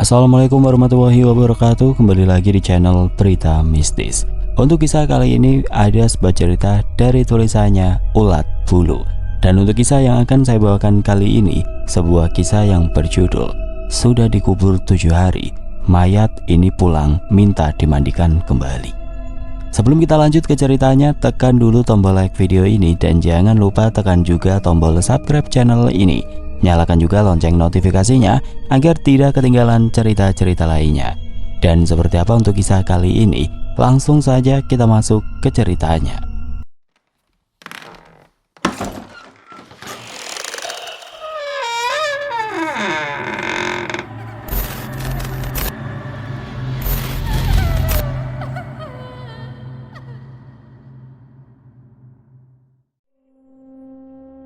Assalamualaikum warahmatullahi wabarakatuh. Kembali lagi di channel Berita Mistis. Untuk kisah kali ini ada sebuah cerita dari tulisannya Ulat Bulu. Dan untuk kisah yang akan saya bawakan kali ini, sebuah kisah yang berjudul Sudah dikubur 7 hari, mayat ini pulang minta dimandikan kembali. Sebelum kita lanjut ke ceritanya, tekan dulu tombol like video ini dan jangan lupa tekan juga tombol subscribe channel ini. Nyalakan juga lonceng notifikasinya agar tidak ketinggalan cerita-cerita lainnya. Dan seperti apa untuk kisah kali ini? Langsung saja kita masuk ke ceritanya.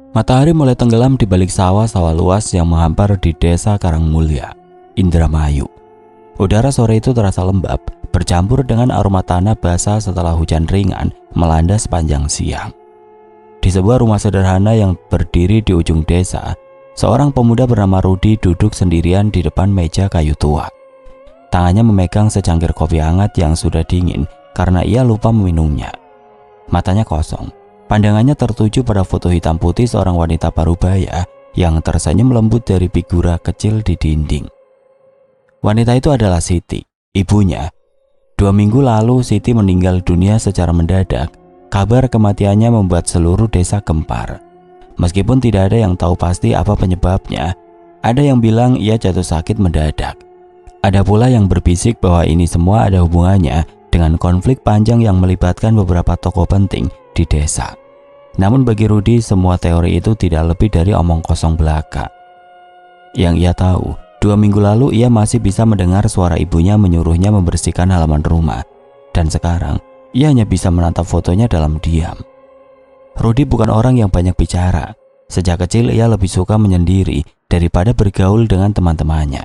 Matahari mulai tenggelam di balik sawah-sawah luas yang menghampar di desa Karangmulya, Indramayu. Udara sore itu terasa lembab, bercampur dengan aroma tanah basah setelah hujan ringan melanda sepanjang siang. Di sebuah rumah sederhana yang berdiri di ujung desa, seorang pemuda bernama Rudi duduk sendirian di depan meja kayu tua. Tangannya memegang secangkir kopi hangat yang sudah dingin karena ia lupa meminumnya. Matanya kosong. Pandangannya tertuju pada foto hitam putih seorang wanita parubaya yang tersenyum lembut dari figura kecil di dinding. Wanita itu adalah Siti, ibunya. 2 minggu lalu Siti meninggal dunia secara mendadak. Kabar kematiannya membuat seluruh desa gempar. Meskipun tidak ada yang tahu pasti apa penyebabnya, ada yang bilang ia jatuh sakit mendadak. Ada pula yang berbisik bahwa ini semua ada hubungannya dengan konflik panjang yang melibatkan beberapa tokoh penting di desa. Namun bagi Rudi, semua teori itu tidak lebih dari omong kosong belaka. Yang ia tahu, 2 minggu lalu ia masih bisa mendengar suara ibunya menyuruhnya membersihkan halaman rumah. Dan sekarang, ia hanya bisa menatap fotonya dalam diam. Rudi bukan orang yang banyak bicara. Sejak kecil ia lebih suka menyendiri daripada bergaul dengan teman-temannya.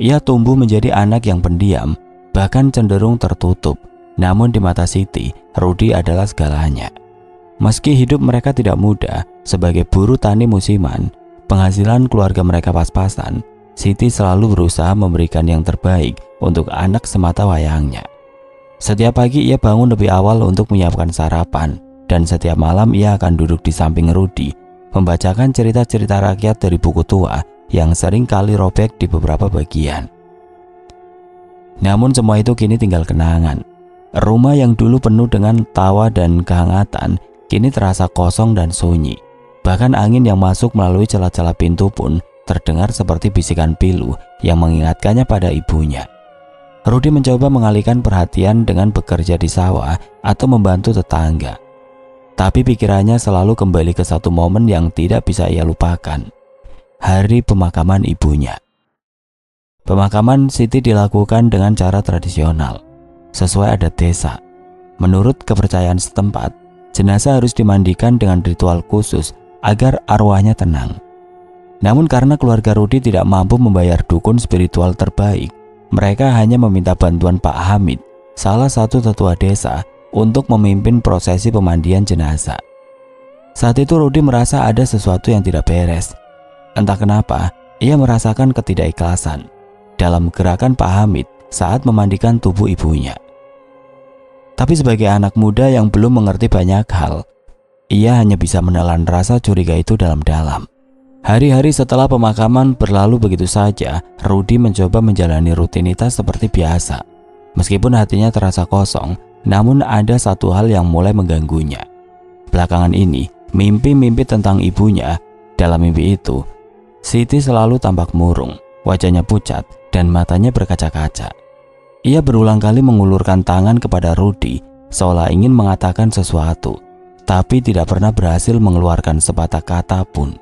Ia tumbuh menjadi anak yang pendiam, bahkan cenderung tertutup. Namun di mata Siti, Rudi adalah segalanya. Meski hidup mereka tidak mudah, sebagai buruh tani musiman, penghasilan keluarga mereka pas-pasan, Siti selalu berusaha memberikan yang terbaik untuk anak semata wayangnya. Setiap pagi ia bangun lebih awal untuk menyiapkan sarapan, dan setiap malam ia akan duduk di samping Rudi, membacakan cerita-cerita rakyat dari buku tua yang sering kali robek di beberapa bagian. Namun semua itu kini tinggal kenangan. Rumah yang dulu penuh dengan tawa dan kehangatan kini terasa kosong dan sunyi. Bahkan angin yang masuk melalui celah-celah pintu pun terdengar seperti bisikan pilu yang mengingatkannya pada ibunya. Rudi mencoba mengalihkan perhatian dengan bekerja di sawah atau membantu tetangga. Tapi pikirannya selalu kembali ke satu momen yang tidak bisa ia lupakan. Hari pemakaman ibunya. Pemakaman Siti dilakukan dengan cara tradisional, sesuai adat desa. Menurut kepercayaan setempat, jenazah harus dimandikan dengan ritual khusus agar arwahnya tenang. Namun karena keluarga Rudi tidak mampu membayar dukun spiritual terbaik, mereka hanya meminta bantuan Pak Hamid, salah satu tetua desa, untuk memimpin prosesi pemandian jenazah. Saat itu Rudi merasa ada sesuatu yang tidak beres. Entah kenapa, ia merasakan ketidakikhlasan dalam gerakan Pak Hamid saat memandikan tubuh ibunya. Tapi sebagai anak muda yang belum mengerti banyak hal, ia hanya bisa menelan rasa curiga itu dalam-dalam. Hari-hari setelah pemakaman berlalu begitu saja, Rudi mencoba menjalani rutinitas seperti biasa. Meskipun hatinya terasa kosong, namun ada satu hal yang mulai mengganggunya. Belakangan ini, mimpi-mimpi tentang ibunya. Dalam mimpi itu, Siti selalu tampak murung, wajahnya pucat, dan matanya berkaca-kaca. Ia berulang kali mengulurkan tangan kepada Rudi, seolah ingin mengatakan sesuatu, tapi tidak pernah berhasil mengeluarkan sepatah kata pun.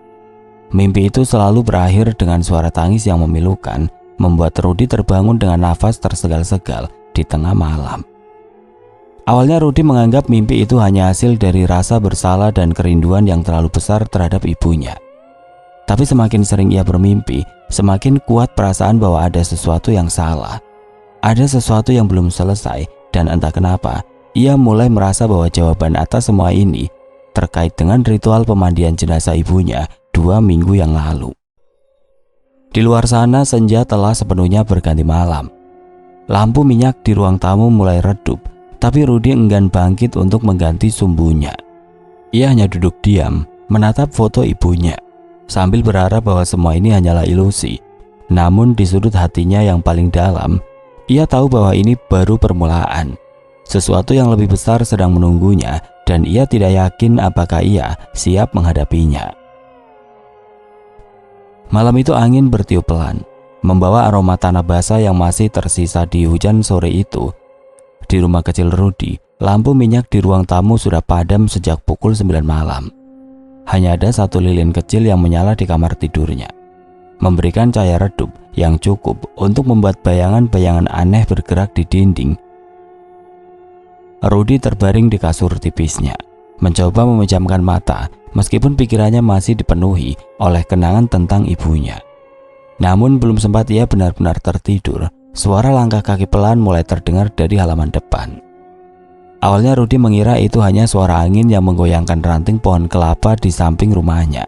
Mimpi itu selalu berakhir dengan suara tangis yang memilukan, membuat Rudi terbangun dengan nafas tersegal-segal di tengah malam. Awalnya Rudi menganggap mimpi itu hanya hasil dari rasa bersalah dan kerinduan yang terlalu besar terhadap ibunya. Tapi semakin sering ia bermimpi, semakin kuat perasaan bahwa ada sesuatu yang salah. Ada sesuatu yang belum selesai, dan entah kenapa, ia mulai merasa bahwa jawaban atas semua ini terkait dengan ritual pemandian jenazah ibunya 2 minggu yang lalu. Di luar sana senja telah sepenuhnya berganti malam. Lampu minyak di ruang tamu mulai redup, tapi Rudy enggan bangkit untuk mengganti sumbunya. Ia hanya duduk diam, menatap foto ibunya, sambil berharap bahwa semua ini hanyalah ilusi. Namun di sudut hatinya yang paling dalam, ia tahu bahwa ini baru permulaan. Sesuatu yang lebih besar sedang menunggunya dan ia tidak yakin apakah ia siap menghadapinya. Malam itu angin bertiup pelan, membawa aroma tanah basah yang masih tersisa di hujan sore itu. Di rumah kecil Rudy, lampu minyak di ruang tamu sudah padam sejak pukul 9 malam. Hanya ada satu lilin kecil yang menyala di kamar tidurnya, memberikan cahaya redup yang cukup untuk membuat bayangan-bayangan aneh bergerak di dinding. Rudy terbaring di kasur tipisnya, mencoba memejamkan mata meskipun pikirannya masih dipenuhi oleh kenangan tentang ibunya. Namun belum sempat ia benar-benar tertidur, suara langkah kaki pelan mulai terdengar dari halaman depan. Awalnya Rudy mengira itu hanya suara angin yang menggoyangkan ranting pohon kelapa di samping rumahnya.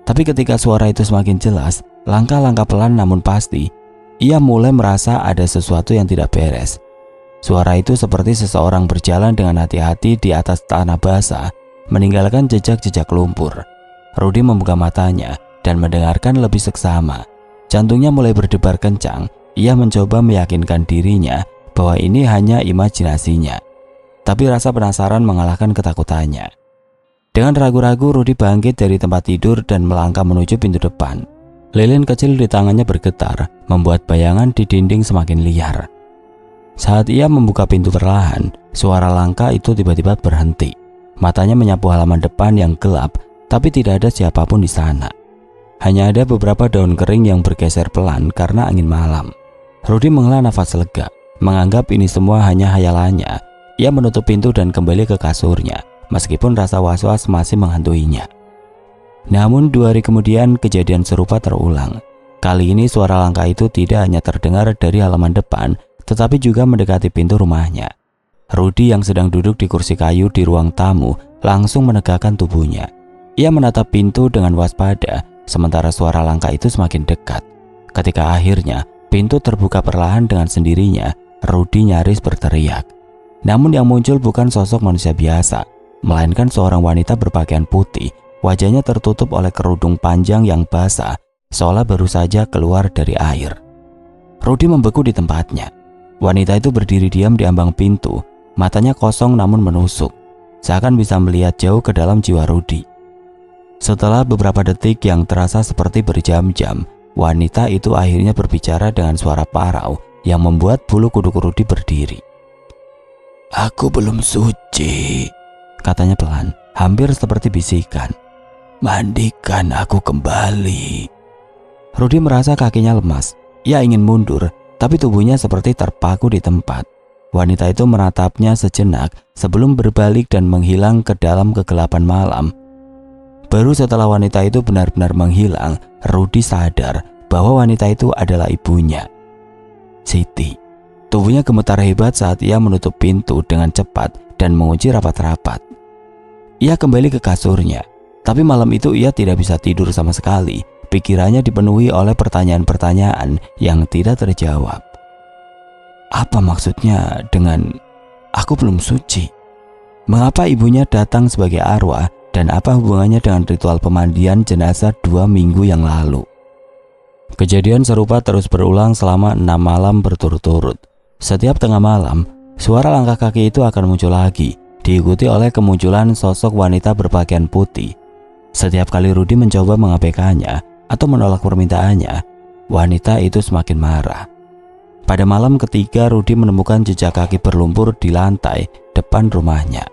Tapi ketika suara itu semakin jelas, langkah-langkah pelan namun pasti, ia mulai merasa ada sesuatu yang tidak beres. Suara itu seperti seseorang berjalan dengan hati-hati di atas tanah basah, meninggalkan jejak-jejak lumpur. Rudy membuka matanya dan mendengarkan lebih seksama. Jantungnya mulai berdebar kencang. Ia mencoba meyakinkan dirinya bahwa ini hanya imajinasinya. Tapi rasa penasaran mengalahkan ketakutannya. Dengan ragu-ragu Rudy bangkit dari tempat tidur dan melangkah menuju pintu depan. Lilin kecil di tangannya bergetar, membuat bayangan di dinding semakin liar. Saat ia membuka pintu perlahan, suara langkah itu tiba-tiba berhenti. Matanya menyapu halaman depan yang gelap, tapi tidak ada siapapun di sana. Hanya ada beberapa daun kering yang bergeser pelan karena angin malam. Rudy menghela nafas lega, menganggap ini semua hanya hayalannya. Ia menutup pintu dan kembali ke kasurnya, meskipun rasa was-was masih menghantuinya. Namun 2 hari kemudian kejadian serupa terulang. Kali ini suara langkah itu tidak hanya terdengar dari halaman depan, tetapi juga mendekati pintu rumahnya. Rudy yang sedang duduk di kursi kayu di ruang tamu langsung menegakkan tubuhnya. Ia menatap pintu dengan waspada, sementara suara langkah itu semakin dekat. Ketika akhirnya pintu terbuka perlahan dengan sendirinya, Rudy nyaris berteriak. Namun yang muncul bukan sosok manusia biasa, melainkan seorang wanita berpakaian putih. Wajahnya tertutup oleh kerudung panjang yang basah, seolah baru saja keluar dari air. Rudy membeku di tempatnya. Wanita itu berdiri diam di ambang pintu, matanya kosong namun menusuk, seakan bisa melihat jauh ke dalam jiwa Rudy. Setelah beberapa detik yang terasa seperti berjam-jam, wanita itu akhirnya berbicara dengan suara parau yang membuat bulu kuduk Rudy berdiri. "Aku belum suci," katanya pelan, hampir seperti bisikan. "Mandikan aku kembali." Rudy merasa kakinya lemas. Ia ingin mundur, tapi tubuhnya seperti terpaku di tempat. Wanita itu menatapnya sejenak sebelum berbalik dan menghilang ke dalam kegelapan malam. Baru setelah wanita itu benar-benar menghilang, Rudy sadar bahwa wanita itu adalah ibunya, Siti. Tubuhnya gemetar hebat saat ia menutup pintu dengan cepat dan mengunci rapat-rapat. Ia kembali ke kasurnya. Tapi malam itu ia tidak bisa tidur sama sekali. Pikirannya dipenuhi oleh pertanyaan-pertanyaan yang tidak terjawab. Apa maksudnya dengan "aku belum suci"? Mengapa ibunya datang sebagai arwah dan apa hubungannya dengan ritual pemandian jenazah 2 minggu yang lalu? Kejadian serupa terus berulang selama 6 malam berturut-turut. Setiap tengah malam, suara langkah kaki itu akan muncul lagi, diikuti oleh kemunculan sosok wanita berpakaian putih. Setiap kali Rudy mencoba mengabaikannya atau menolak permintaannya, wanita itu semakin marah. Pada malam ketiga, Rudy menemukan jejak kaki berlumpur di lantai depan rumahnya.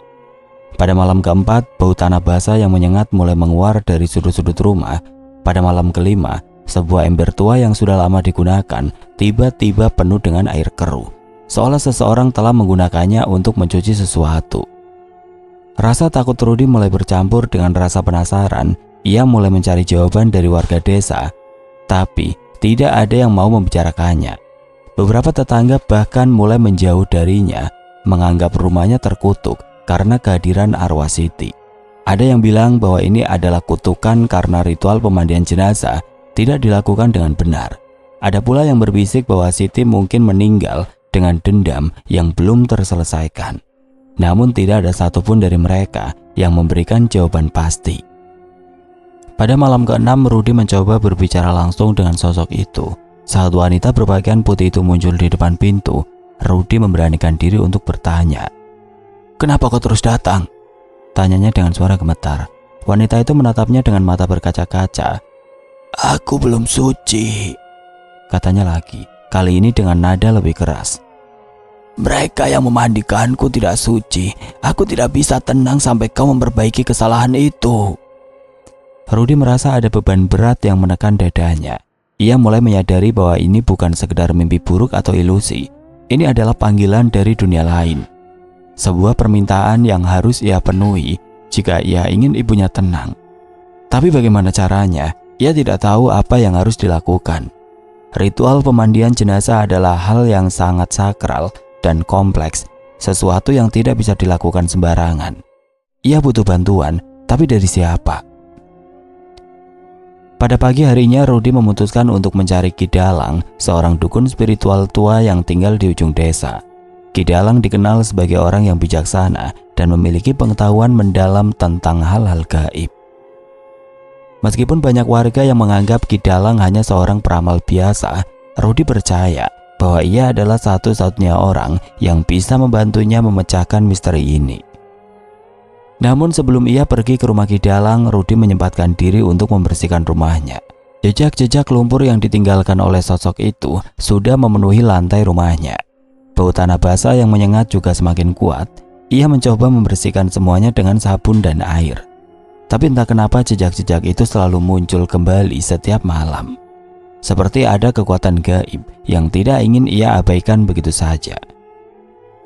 Pada malam keempat, bau tanah basah yang menyengat mulai menguar dari sudut-sudut rumah. Pada malam kelima, sebuah ember tua yang sudah lama digunakan tiba-tiba penuh dengan air keruh, seolah seseorang telah menggunakannya untuk mencuci sesuatu. Rasa takut Rudy mulai bercampur dengan rasa penasaran. Ia mulai mencari jawaban dari warga desa, tapi tidak ada yang mau membicarakannya. Beberapa tetangga bahkan mulai menjauh darinya, menganggap rumahnya terkutuk karena kehadiran arwah Siti. Ada yang bilang bahwa ini adalah kutukan karena ritual pemandian jenazah tidak dilakukan dengan benar. Ada pula yang berbisik bahwa Siti mungkin meninggal dengan dendam yang belum terselesaikan. Namun tidak ada satupun dari mereka yang memberikan jawaban pasti. Pada malam ke-6, Rudy mencoba berbicara langsung dengan sosok itu. Saat wanita berpakaian putih itu muncul di depan pintu, Rudy memberanikan diri untuk bertanya. "Kenapa kau terus datang?" tanyanya dengan suara gemetar. Wanita itu menatapnya dengan mata berkaca-kaca. "Aku belum suci," katanya lagi, kali ini dengan nada lebih keras. "Mereka yang memandikanku tidak suci. Aku tidak bisa tenang sampai kau memperbaiki kesalahan itu." Rudy merasa ada beban berat yang menekan dadanya. Ia mulai menyadari bahwa ini bukan sekedar mimpi buruk atau ilusi. Ini adalah panggilan dari dunia lain. Sebuah permintaan yang harus ia penuhi jika ia ingin ibunya tenang. Tapi bagaimana caranya? Ia tidak tahu apa yang harus dilakukan. Ritual pemandian jenazah adalah hal yang sangat sakral dan kompleks, sesuatu yang tidak bisa dilakukan sembarangan. Ia butuh bantuan, tapi dari siapa? Pada pagi harinya, Rudy memutuskan untuk mencari Ki Dalang, seorang dukun spiritual tua yang tinggal di ujung desa. Ki Dalang dikenal sebagai orang yang bijaksana dan memiliki pengetahuan mendalam tentang hal-hal gaib. Meskipun banyak warga yang menganggap Ki Dalang hanya seorang peramal biasa, Rudy percaya bahwa ia adalah satu-satunya orang yang bisa membantunya memecahkan misteri ini. Namun sebelum ia pergi ke rumah Ki Dalang, Rudy menyempatkan diri untuk membersihkan rumahnya. Jejak-jejak lumpur yang ditinggalkan oleh sosok itu sudah memenuhi lantai rumahnya. Bau tanah basah yang menyengat juga semakin kuat. Ia mencoba membersihkan semuanya dengan sabun dan air. Tapi entah kenapa jejak-jejak itu selalu muncul kembali setiap malam. Seperti ada kekuatan gaib yang tidak ingin ia abaikan begitu saja.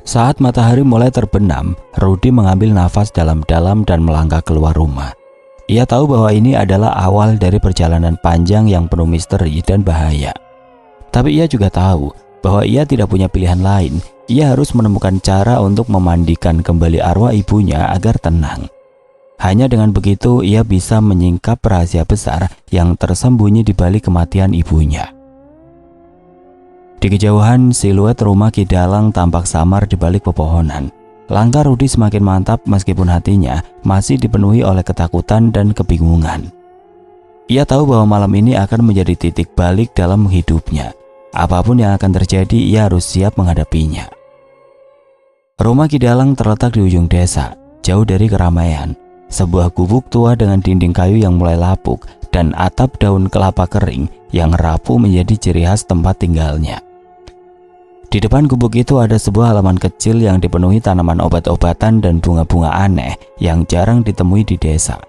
Saat matahari mulai terbenam, Rudy mengambil nafas dalam-dalam dan melangkah keluar rumah. Ia tahu bahwa ini adalah awal dari perjalanan panjang yang penuh misteri dan bahaya. Tapi ia juga tahu bahwa ia tidak punya pilihan lain. Ia harus menemukan cara untuk memandikan kembali arwah ibunya agar tenang. Hanya dengan begitu ia bisa menyingkap rahasia besar yang tersembunyi di balik kematian ibunya. Di kejauhan, siluet rumah Ki Dalang tampak samar di balik pepohonan. Langkah Rudy semakin mantap meskipun hatinya masih dipenuhi oleh ketakutan dan kebingungan. Ia tahu bahwa malam ini akan menjadi titik balik dalam hidupnya. Apapun yang akan terjadi, ia harus siap menghadapinya. Rumah Ki Dalang terletak di ujung desa, jauh dari keramaian. Sebuah gubuk tua dengan dinding kayu yang mulai lapuk dan atap daun kelapa kering yang rapuh menjadi ciri khas tempat tinggalnya. Di depan gubuk itu ada sebuah halaman kecil yang dipenuhi tanaman obat-obatan dan bunga-bunga aneh yang jarang ditemui di desa.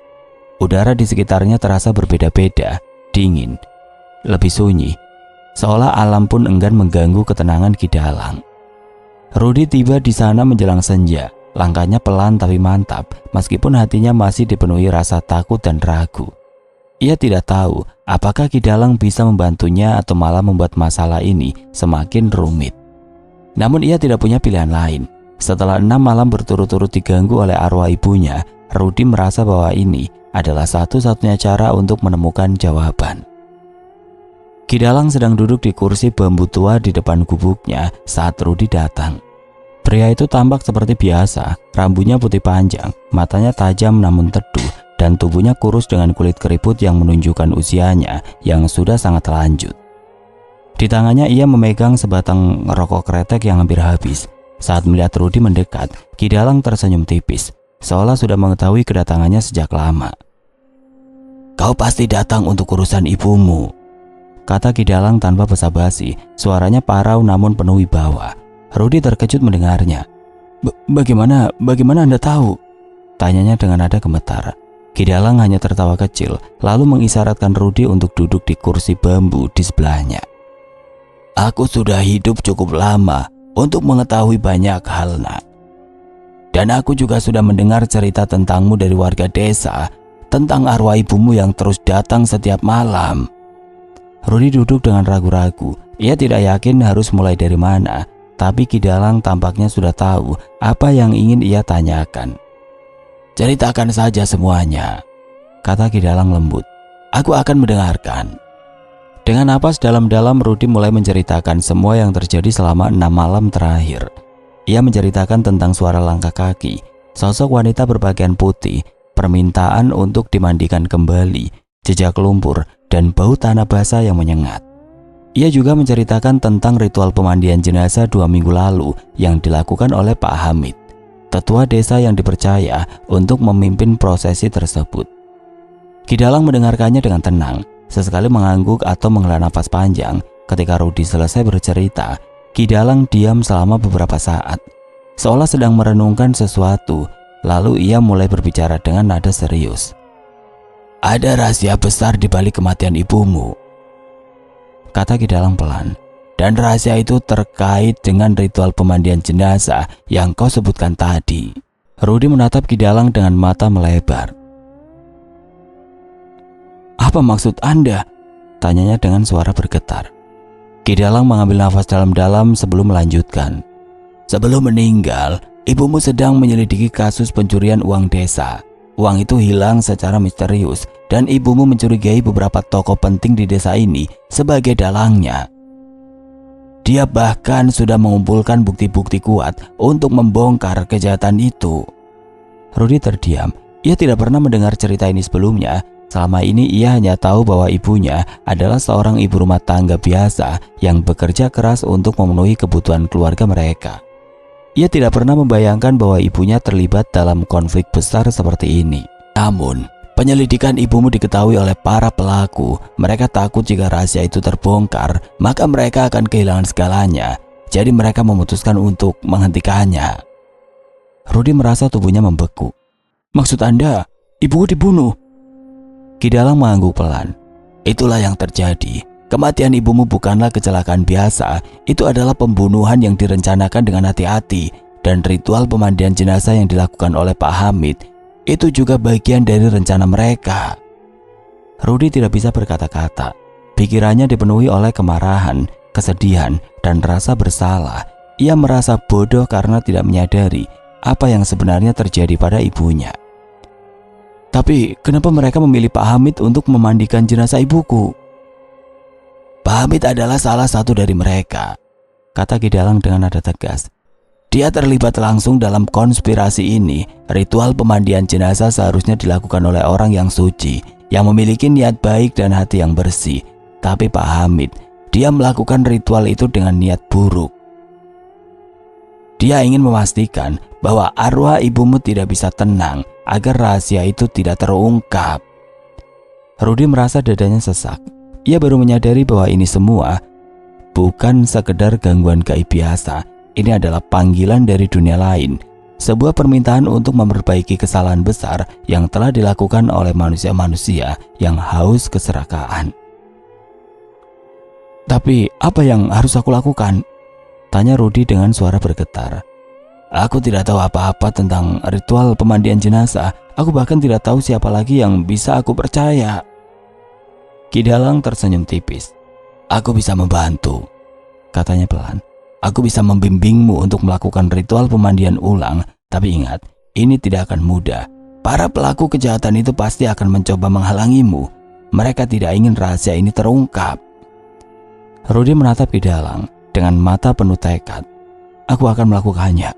Udara di sekitarnya terasa berbeda-beda, dingin, lebih sunyi, seolah alam pun enggan mengganggu ketenangan Ki Dalang. Rudy tiba di sana menjelang senja. Langkahnya pelan tapi mantap, meskipun hatinya masih dipenuhi rasa takut dan ragu. Ia tidak tahu apakah Ki Dalang bisa membantunya atau malah membuat masalah ini semakin rumit. Namun ia tidak punya pilihan lain. Setelah 6 malam berturut-turut diganggu oleh arwah ibunya, Rudy merasa bahwa ini adalah satu-satunya cara untuk menemukan jawaban. Ki Dalang sedang duduk di kursi bambu tua di depan gubuknya saat Rudy datang. Pria itu tampak seperti biasa, rambutnya putih panjang, matanya tajam namun teduh, dan tubuhnya kurus dengan kulit keriput yang menunjukkan usianya yang sudah sangat lanjut. Di tangannya ia memegang sebatang rokok kretek yang hampir habis. Saat melihat Rudy mendekat, Ki Dalang tersenyum tipis, seolah sudah mengetahui kedatangannya sejak lama. "Kau pasti datang untuk urusan ibumu," kata Ki Dalang tanpa basa-basi. Suaranya parau namun penuh wibawa. Rudy terkejut mendengarnya. Bagaimana Anda tahu?" tanyanya dengan nada gemetar. Ki Dalang hanya tertawa kecil, lalu mengisyaratkan Rudy untuk duduk di kursi bambu di sebelahnya. "Aku sudah hidup cukup lama untuk mengetahui banyak hal, nak. Dan aku juga sudah mendengar cerita tentangmu dari warga desa, tentang arwah ibumu yang terus datang setiap malam." Rudy duduk dengan ragu-ragu. Ia tidak yakin harus mulai dari mana. Tapi Ki Dalang tampaknya sudah tahu apa yang ingin ia tanyakan. "Ceritakan saja semuanya," kata Ki Dalang lembut. "Aku akan mendengarkan." Dengan napas dalam-dalam, Rudy mulai menceritakan semua yang terjadi selama 6 malam terakhir. Ia menceritakan tentang suara langkah kaki, sosok wanita berpakaian putih, permintaan untuk dimandikan kembali, jejak lumpur, dan bau tanah basah yang menyengat. Ia juga menceritakan tentang ritual pemandian jenazah 2 minggu lalu yang dilakukan oleh Pak Hamid, tetua desa yang dipercaya untuk memimpin prosesi tersebut. Ki Dalang mendengarkannya dengan tenang, sesekali mengangguk atau menghela nafas panjang. Ketika Rudy selesai bercerita, Ki Dalang diam selama beberapa saat, seolah sedang merenungkan sesuatu. Lalu ia mulai berbicara dengan nada serius. "Ada rahasia besar di balik kematian ibumu," kata Ki Dalang pelan. "Dan rahasia itu terkait dengan ritual pemandian jenazah yang kau sebutkan tadi." Rudy menatap Ki Dalang dengan mata melebar. "Apa maksud Anda?" tanyanya dengan suara bergetar. Ki Dalang mengambil nafas dalam-dalam sebelum melanjutkan. "Sebelum meninggal, ibumu sedang menyelidiki kasus pencurian uang desa. Uang itu hilang secara misterius dan ibumu mencurigai beberapa tokoh penting di desa ini sebagai dalangnya. Dia bahkan sudah mengumpulkan bukti-bukti kuat untuk membongkar kejahatan itu." Rudy terdiam. Ia tidak pernah mendengar cerita ini sebelumnya. Selama ini ia hanya tahu bahwa ibunya adalah seorang ibu rumah tangga biasa yang bekerja keras untuk memenuhi kebutuhan keluarga mereka. Ia tidak pernah membayangkan bahwa ibunya terlibat dalam konflik besar seperti ini. Namun, penyelidikan ibumu diketahui oleh para pelaku. Mereka takut jika rahasia itu terbongkar, maka mereka akan kehilangan segalanya. Jadi mereka memutuskan untuk menghentikannya. Rudy merasa tubuhnya membeku. "Maksud Anda, ibuku dibunuh?" Ki Dalang mengangguk pelan. "Itulah yang terjadi. Kematian ibumu bukanlah kecelakaan biasa. Itu adalah pembunuhan yang direncanakan dengan hati-hati. Dan ritual pemandian jenazah yang dilakukan oleh Pak Hamid itu juga bagian dari rencana mereka." Rudy tidak bisa berkata-kata. Pikirannya dipenuhi oleh kemarahan, kesedihan, dan rasa bersalah. Ia merasa bodoh karena tidak menyadari apa yang sebenarnya terjadi pada ibunya. "Tapi kenapa mereka memilih Pak Hamid untuk memandikan jenazah ibuku?" "Pak Hamid adalah salah satu dari mereka," kata Ki Dalang dengan nada tegas. "Dia terlibat langsung dalam konspirasi ini. Ritual pemandian jenazah seharusnya dilakukan oleh orang yang suci, yang memiliki niat baik dan hati yang bersih. Tapi Pak Hamid, dia melakukan ritual itu dengan niat buruk. Dia ingin memastikan bahwa arwah ibumu tidak bisa tenang agar rahasia itu tidak terungkap." Rudy merasa dadanya sesak. Ia baru menyadari bahwa ini semua bukan sekedar gangguan gaib biasa. Ini adalah panggilan dari dunia lain, sebuah permintaan untuk memperbaiki kesalahan besar yang telah dilakukan oleh manusia-manusia yang haus keserakahan. "Tapi apa yang harus aku lakukan?" tanya Rudy dengan suara bergetar. "Aku tidak tahu apa-apa tentang ritual pemandian jenazah. Aku bahkan tidak tahu siapa lagi yang bisa aku percaya." Ki Dalang tersenyum tipis. "Aku bisa membantu," katanya pelan. "Aku bisa membimbingmu untuk melakukan ritual pemandian ulang. Tapi ingat, ini tidak akan mudah. Para pelaku kejahatan itu pasti akan mencoba menghalangimu. Mereka tidak ingin rahasia ini terungkap." Rudy menatap Ki Dalang dengan mata penuh tekad. "Aku akan melakukannya,"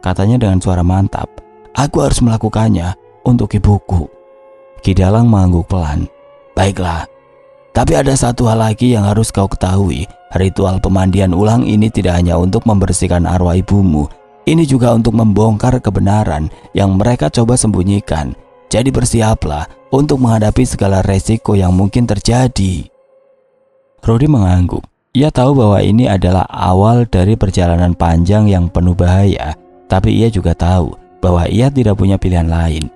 katanya dengan suara mantap. "Aku harus melakukannya untuk ibuku." Ki Dalang mengangguk pelan. "Baiklah, tapi ada satu hal lagi yang harus kau ketahui. Ritual pemandian ulang ini tidak hanya untuk membersihkan arwah ibumu. Ini juga untuk membongkar kebenaran yang mereka coba sembunyikan. Jadi bersiaplah untuk menghadapi segala resiko yang mungkin terjadi." Rudy mengangguk. Ia tahu bahwa ini adalah awal dari perjalanan panjang yang penuh bahaya. Tapi ia juga tahu bahwa ia tidak punya pilihan lain.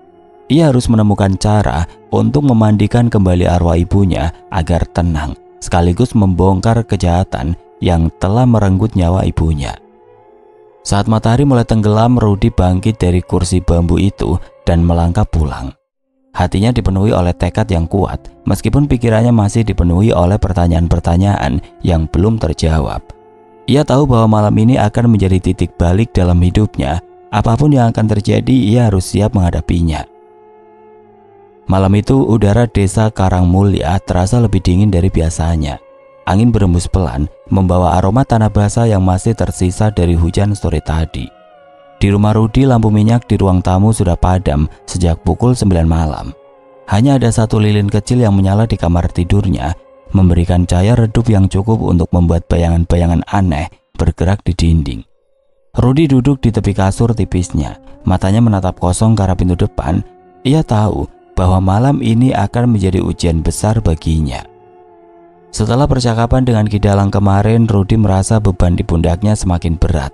Ia harus menemukan cara untuk memandikan kembali arwah ibunya agar tenang, sekaligus membongkar kejahatan yang telah merenggut nyawa ibunya. Saat matahari mulai tenggelam, Rudy bangkit dari kursi bambu itu dan melangkah pulang. Hatinya dipenuhi oleh tekad yang kuat, meskipun pikirannya masih dipenuhi oleh pertanyaan-pertanyaan yang belum terjawab. Ia tahu bahwa malam ini akan menjadi titik balik dalam hidupnya. Apapun yang akan terjadi, ia harus siap menghadapinya. Malam itu udara desa Karangmulya terasa lebih dingin dari biasanya. Angin berembus pelan, membawa aroma tanah basah yang masih tersisa dari hujan sore tadi. Di rumah Rudi, lampu minyak di ruang tamu sudah padam sejak pukul 9 malam. Hanya ada satu lilin kecil yang menyala di kamar tidurnya, memberikan cahaya redup yang cukup untuk membuat bayangan-bayangan aneh bergerak di dinding. Rudi duduk di tepi kasur tipisnya, matanya menatap kosong ke arah pintu depan. Ia tahu bahwa malam ini akan menjadi ujian besar baginya. Setelah percakapan dengan Ki Dalang kemarin, Rudi merasa beban di pundaknya semakin berat.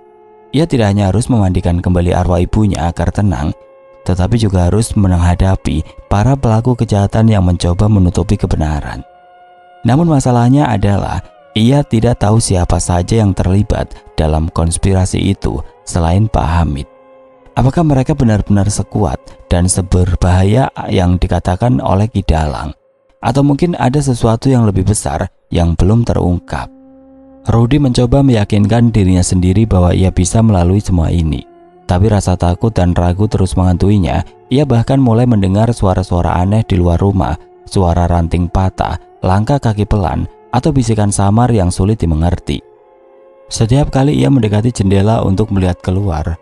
Ia tidak hanya harus memandikan kembali arwah ibunya agar tenang, tetapi juga harus menghadapi para pelaku kejahatan yang mencoba menutupi kebenaran. Namun masalahnya adalah ia tidak tahu siapa saja yang terlibat dalam konspirasi itu selain Pak Hamid. Apakah mereka benar-benar sekuat dan seberbahaya yang dikatakan oleh Ki Dalang? Atau mungkin ada sesuatu yang lebih besar yang belum terungkap? Rudi mencoba meyakinkan dirinya sendiri bahwa ia bisa melalui semua ini. Tapi rasa takut dan ragu terus menghantuinya. Ia bahkan mulai mendengar suara-suara aneh di luar rumah, suara ranting patah, langkah kaki pelan, atau bisikan samar yang sulit dimengerti. Setiap kali ia mendekati jendela untuk melihat keluar,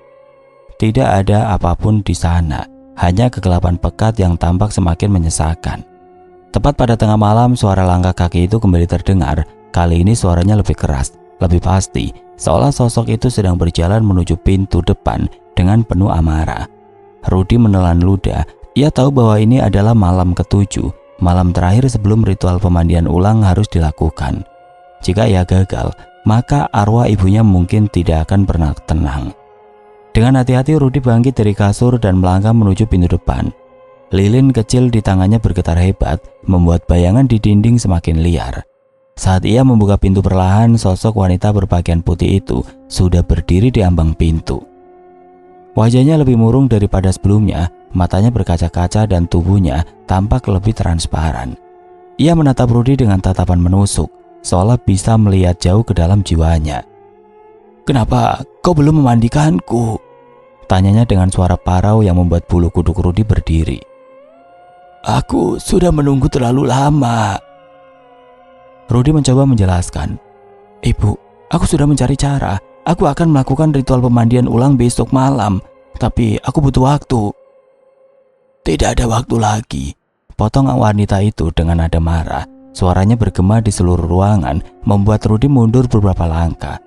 tidak ada apapun di sana, hanya kegelapan pekat yang tampak semakin menyesakan. Tepat pada tengah malam, suara langkah kaki itu kembali terdengar. Kali ini suaranya lebih keras, lebih pasti, seolah sosok itu sedang berjalan menuju pintu depan dengan penuh amarah. Rudi menelan ludah. Ia tahu bahwa ini adalah malam ketujuh, malam terakhir sebelum ritual pemandian ulang harus dilakukan. Jika ia gagal, maka arwah ibunya mungkin tidak akan pernah tenang. Dengan hati-hati Rudi bangkit dari kasur dan melangkah menuju pintu depan. Lilin kecil di tangannya bergetar hebat, membuat bayangan di dinding semakin liar. Saat ia membuka pintu perlahan, sosok wanita berpakaian putih itu sudah berdiri di ambang pintu. Wajahnya lebih murung daripada sebelumnya, matanya berkaca-kaca dan tubuhnya tampak lebih transparan. Ia menatap Rudi dengan tatapan menusuk, seolah bisa melihat jauh ke dalam jiwanya. "Kenapa kau belum memandikanku?" tanyanya dengan suara parau yang membuat bulu kuduk Rudi berdiri. "Aku sudah menunggu terlalu lama." Rudi mencoba menjelaskan. "Ibu, aku sudah mencari cara. Aku akan melakukan ritual pemandian ulang besok malam, tapi aku butuh waktu." "Tidak ada waktu lagi," potong wanita itu dengan nada marah. Suaranya bergema di seluruh ruangan, membuat Rudi mundur beberapa langkah.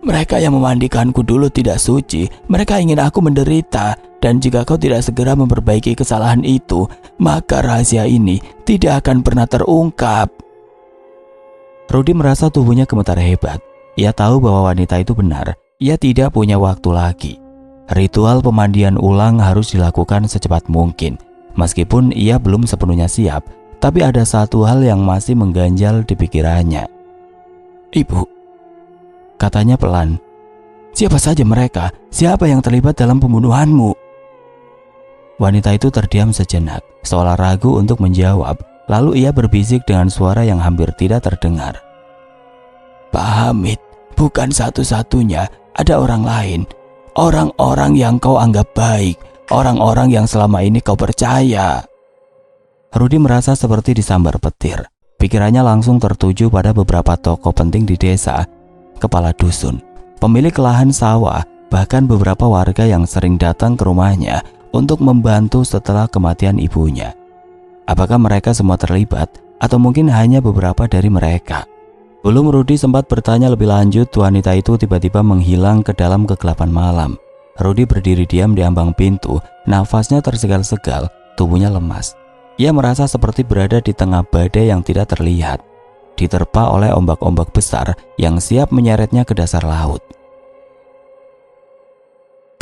"Mereka yang memandikanku dulu tidak suci. Mereka ingin aku menderita. Dan jika kau tidak segera memperbaiki kesalahan itu, maka rahasia ini tidak akan pernah terungkap." Rudi merasa tubuhnya gemetar hebat. Ia tahu bahwa wanita itu benar. Ia tidak punya waktu lagi. Ritual pemandian ulang harus dilakukan secepat mungkin. Meskipun ia belum sepenuhnya siap, tapi ada satu hal yang masih mengganjal di pikirannya. "Ibu," katanya pelan, "siapa saja mereka? Siapa yang terlibat dalam pembunuhanmu?" Wanita itu terdiam sejenak, seolah ragu untuk menjawab. Lalu ia berbisik dengan suara yang hampir tidak terdengar. "Pak Hamid bukan satu-satunya, ada orang lain. Orang-orang yang kau anggap baik, orang-orang yang selama ini kau percaya." Rudi merasa seperti disambar petir. Pikirannya langsung tertuju pada beberapa tokoh penting di desa, kepala dusun, pemilik lahan sawah, bahkan beberapa warga yang sering datang ke rumahnya untuk membantu setelah kematian ibunya. Apakah mereka semua terlibat, atau mungkin hanya beberapa dari mereka? Belum Rudi sempat bertanya lebih lanjut, wanita itu tiba-tiba menghilang ke dalam kegelapan malam. Rudi berdiri diam di ambang pintu, nafasnya tersegal-segal, tubuhnya lemas. Ia merasa seperti berada di tengah badai yang tidak terlihat, diterpa oleh ombak-ombak besar yang siap menyeretnya ke dasar laut.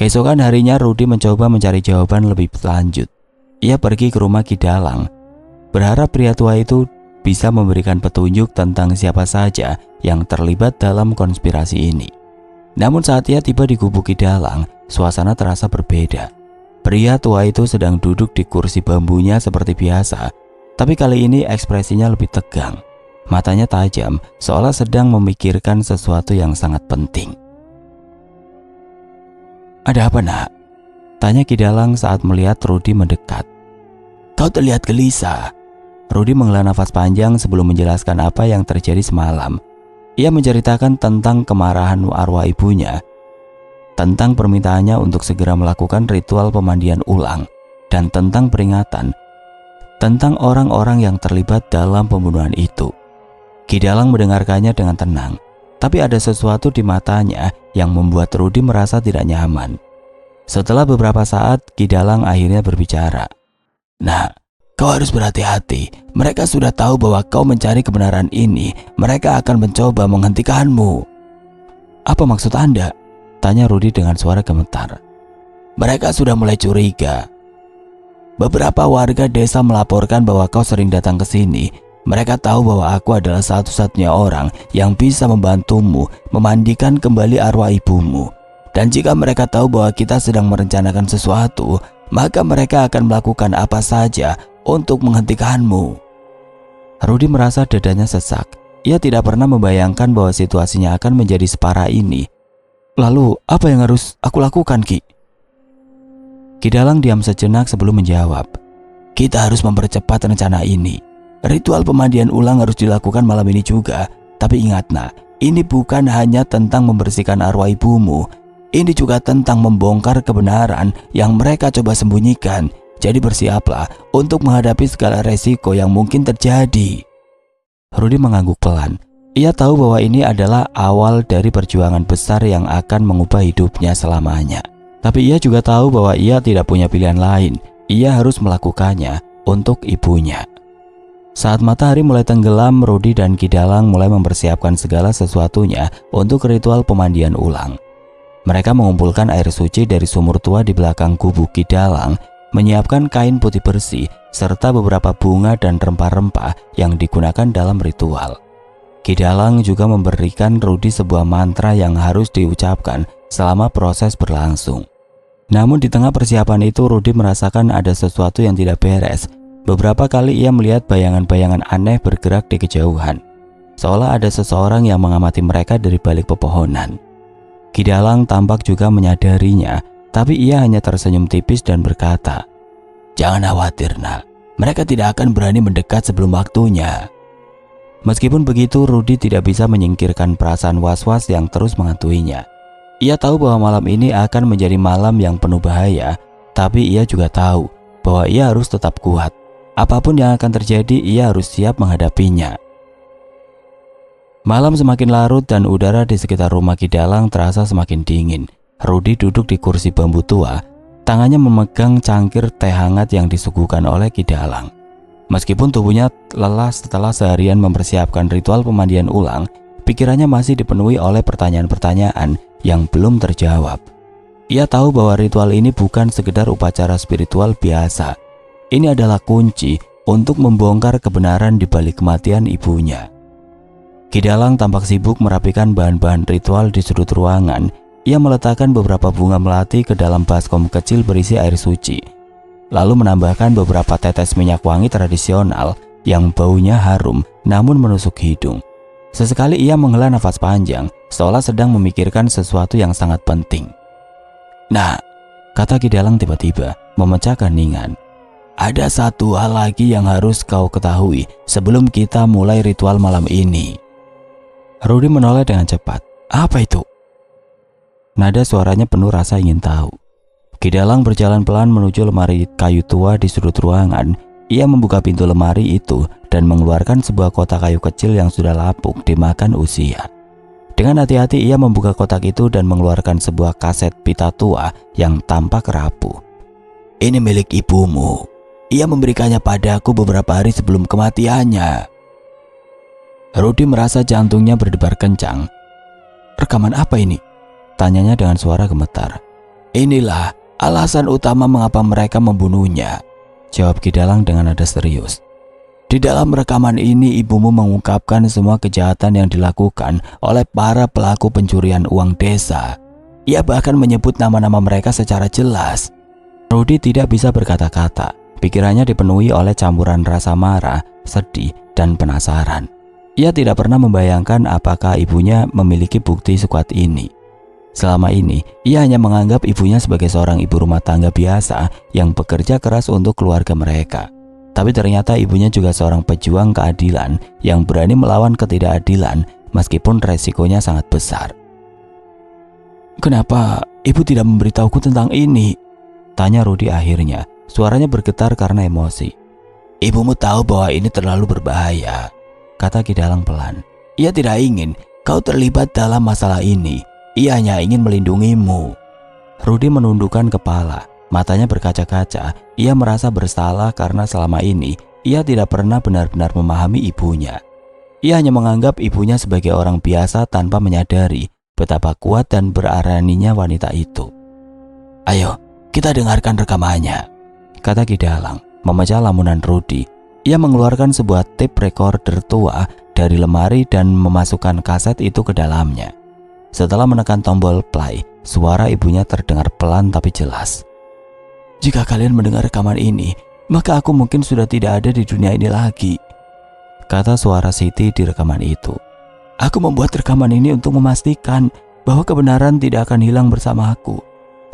Keesokan harinya Rudi mencoba mencari jawaban lebih lanjut. Ia pergi ke rumah Ki Dalang, berharap pria tua itu bisa memberikan petunjuk tentang siapa saja yang terlibat dalam konspirasi ini. Namun saat ia tiba di gubuk Ki Dalang, suasana terasa berbeda. Pria tua itu sedang duduk di kursi bambunya seperti biasa, tapi kali ini ekspresinya lebih tegang. Matanya tajam, seolah sedang memikirkan sesuatu yang sangat penting. "Ada apa, Nak?" tanya Ki Dalang saat melihat Rudi mendekat. kau terlihat gelisah. Rudy menghela nafas panjang sebelum menjelaskan apa yang terjadi semalam. Ia menceritakan tentang kemarahan arwah ibunya, tentang permintaannya untuk segera melakukan ritual pemandian ulang, dan tentang peringatan tentang orang-orang yang terlibat dalam pembunuhan itu. Ki Dalang mendengarkannya dengan tenang, tapi ada sesuatu di matanya yang membuat Rudy merasa tidak nyaman. Setelah beberapa saat, Ki Dalang akhirnya berbicara. Nah, kau harus berhati-hati. Mereka sudah tahu bahwa kau mencari kebenaran ini. Mereka akan mencoba menghentikanmu. Apa maksud Anda? Tanya Rudy dengan suara gemetar. Mereka sudah mulai curiga. Beberapa warga desa melaporkan bahwa kau sering datang ke sini. Mereka tahu bahwa aku adalah satu-satunya orang yang bisa membantumu memandikan kembali arwah ibumu. Dan jika mereka tahu bahwa kita sedang merencanakan sesuatu, maka mereka akan melakukan apa saja untuk menghentikanmu. Rudy merasa dadanya sesak. Ia tidak pernah membayangkan bahwa situasinya akan menjadi separah ini. Lalu, apa yang harus aku lakukan, Ki? Ki Dalang diam sejenak sebelum menjawab. Kita harus mempercepat rencana ini. Ritual pemandian ulang harus dilakukan malam ini juga. Tapi ingat nak, ini bukan hanya tentang membersihkan arwah ibumu. Ini juga tentang membongkar kebenaran yang mereka coba sembunyikan. Jadi bersiaplah untuk menghadapi segala resiko yang mungkin terjadi. Rudy mengangguk pelan. Ia tahu bahwa ini adalah awal dari perjuangan besar yang akan mengubah hidupnya selamanya. Tapi ia juga tahu bahwa ia tidak punya pilihan lain. Ia harus melakukannya untuk ibunya. Saat matahari mulai tenggelam, Rudy dan Ki Dalang mulai mempersiapkan segala sesuatunya untuk ritual pemandian ulang. Mereka mengumpulkan air suci dari sumur tua di belakang kubu Ki Dalang, menyiapkan kain putih bersih, serta beberapa bunga dan rempah-rempah yang digunakan dalam ritual. Ki Dalang juga memberikan Rudy sebuah mantra yang harus diucapkan selama proses berlangsung. Namun di tengah persiapan itu, Rudy merasakan ada sesuatu yang tidak beres. Beberapa kali ia melihat bayangan-bayangan aneh bergerak di kejauhan, seolah ada seseorang yang mengamati mereka dari balik pepohonan. Ki Dalang tampak juga menyadarinya, tapi ia hanya tersenyum tipis dan berkata, "Jangan khawatir, nak. Mereka tidak akan berani mendekat sebelum waktunya." Meskipun begitu, Rudy tidak bisa menyingkirkan perasaan was-was yang terus menghantuinya. Ia tahu bahwa malam ini akan menjadi malam yang penuh bahaya, tapi ia juga tahu bahwa ia harus tetap kuat. Apapun yang akan terjadi, ia harus siap menghadapinya. Malam semakin larut dan udara di sekitar rumah Ki Dalang terasa semakin dingin. Rudy duduk di kursi bambu tua, tangannya memegang cangkir teh hangat yang disuguhkan oleh Ki Dalang. Meskipun tubuhnya lelah setelah seharian mempersiapkan ritual pemandian ulang, pikirannya masih dipenuhi oleh pertanyaan-pertanyaan yang belum terjawab. Ia tahu bahwa ritual ini bukan sekedar upacara spiritual biasa. Ini adalah kunci untuk membongkar kebenaran di balik kematian ibunya. Ki Dalang tampak sibuk merapikan bahan-bahan ritual di sudut ruangan. Ia meletakkan beberapa bunga melati ke dalam baskom kecil berisi air suci, lalu menambahkan beberapa tetes minyak wangi tradisional yang baunya harum namun menusuk hidung. Sesekali ia menghela nafas panjang, seolah sedang memikirkan sesuatu yang sangat penting. "Nah," kata Ki Dalang tiba-tiba, memecahkan keheningan. "Ada satu hal lagi yang harus kau ketahui sebelum kita mulai ritual malam ini." Rudy menoleh dengan cepat. "Apa itu?" Nada suaranya penuh rasa ingin tahu. Ki Dalang berjalan pelan menuju lemari kayu tua di sudut ruangan. Ia membuka pintu lemari itu dan mengeluarkan sebuah kotak kayu kecil yang sudah lapuk dimakan usia. Dengan hati-hati ia membuka kotak itu dan mengeluarkan sebuah kaset pita tua yang tampak rapuh. "Ini milik ibumu. Ia memberikannya padaku beberapa hari sebelum kematiannya." Rudy merasa jantungnya berdebar kencang. "Rekaman apa ini?" tanyanya dengan suara gemetar. "Inilah alasan utama mengapa mereka membunuhnya," jawab Ki Dalang dengan nada serius. "Di dalam rekaman ini ibumu mengungkapkan semua kejahatan yang dilakukan oleh para pelaku pencurian uang desa. Ia bahkan menyebut nama-nama mereka secara jelas." Rudy tidak bisa berkata-kata. Pikirannya dipenuhi oleh campuran rasa marah, sedih, dan penasaran. Ia tidak pernah membayangkan apakah ibunya memiliki bukti sekuat ini. Selama ini, ia hanya menganggap ibunya sebagai seorang ibu rumah tangga biasa yang bekerja keras untuk keluarga mereka. Tapi ternyata ibunya juga seorang pejuang keadilan yang berani melawan ketidakadilan meskipun resikonya sangat besar. "Kenapa ibu tidak memberitahuku tentang ini?" tanya Rudi akhirnya. Suaranya bergetar karena emosi. "Ibumu tahu bahwa ini terlalu berbahaya," kata Ki Dalang pelan. "Ia tidak ingin kau terlibat dalam masalah ini. Ia hanya ingin melindungimu." Rudi menundukkan kepala, matanya berkaca-kaca. Ia merasa bersalah karena selama ini ia tidak pernah benar-benar memahami ibunya. Ia hanya menganggap ibunya sebagai orang biasa tanpa menyadari betapa kuat dan beraninya wanita itu. "Ayo, kita dengarkan rekamannya," kata Ki Dalang, memecah lamunan Rudi. Ia mengeluarkan sebuah tape recorder tua dari lemari dan memasukkan kaset itu ke dalamnya. Setelah menekan tombol play, suara ibunya terdengar pelan tapi jelas. "Jika kalian mendengar rekaman ini, maka aku mungkin sudah tidak ada di dunia ini lagi," kata suara Siti di rekaman itu. "Aku membuat rekaman ini untuk memastikan bahwa kebenaran tidak akan hilang bersama aku.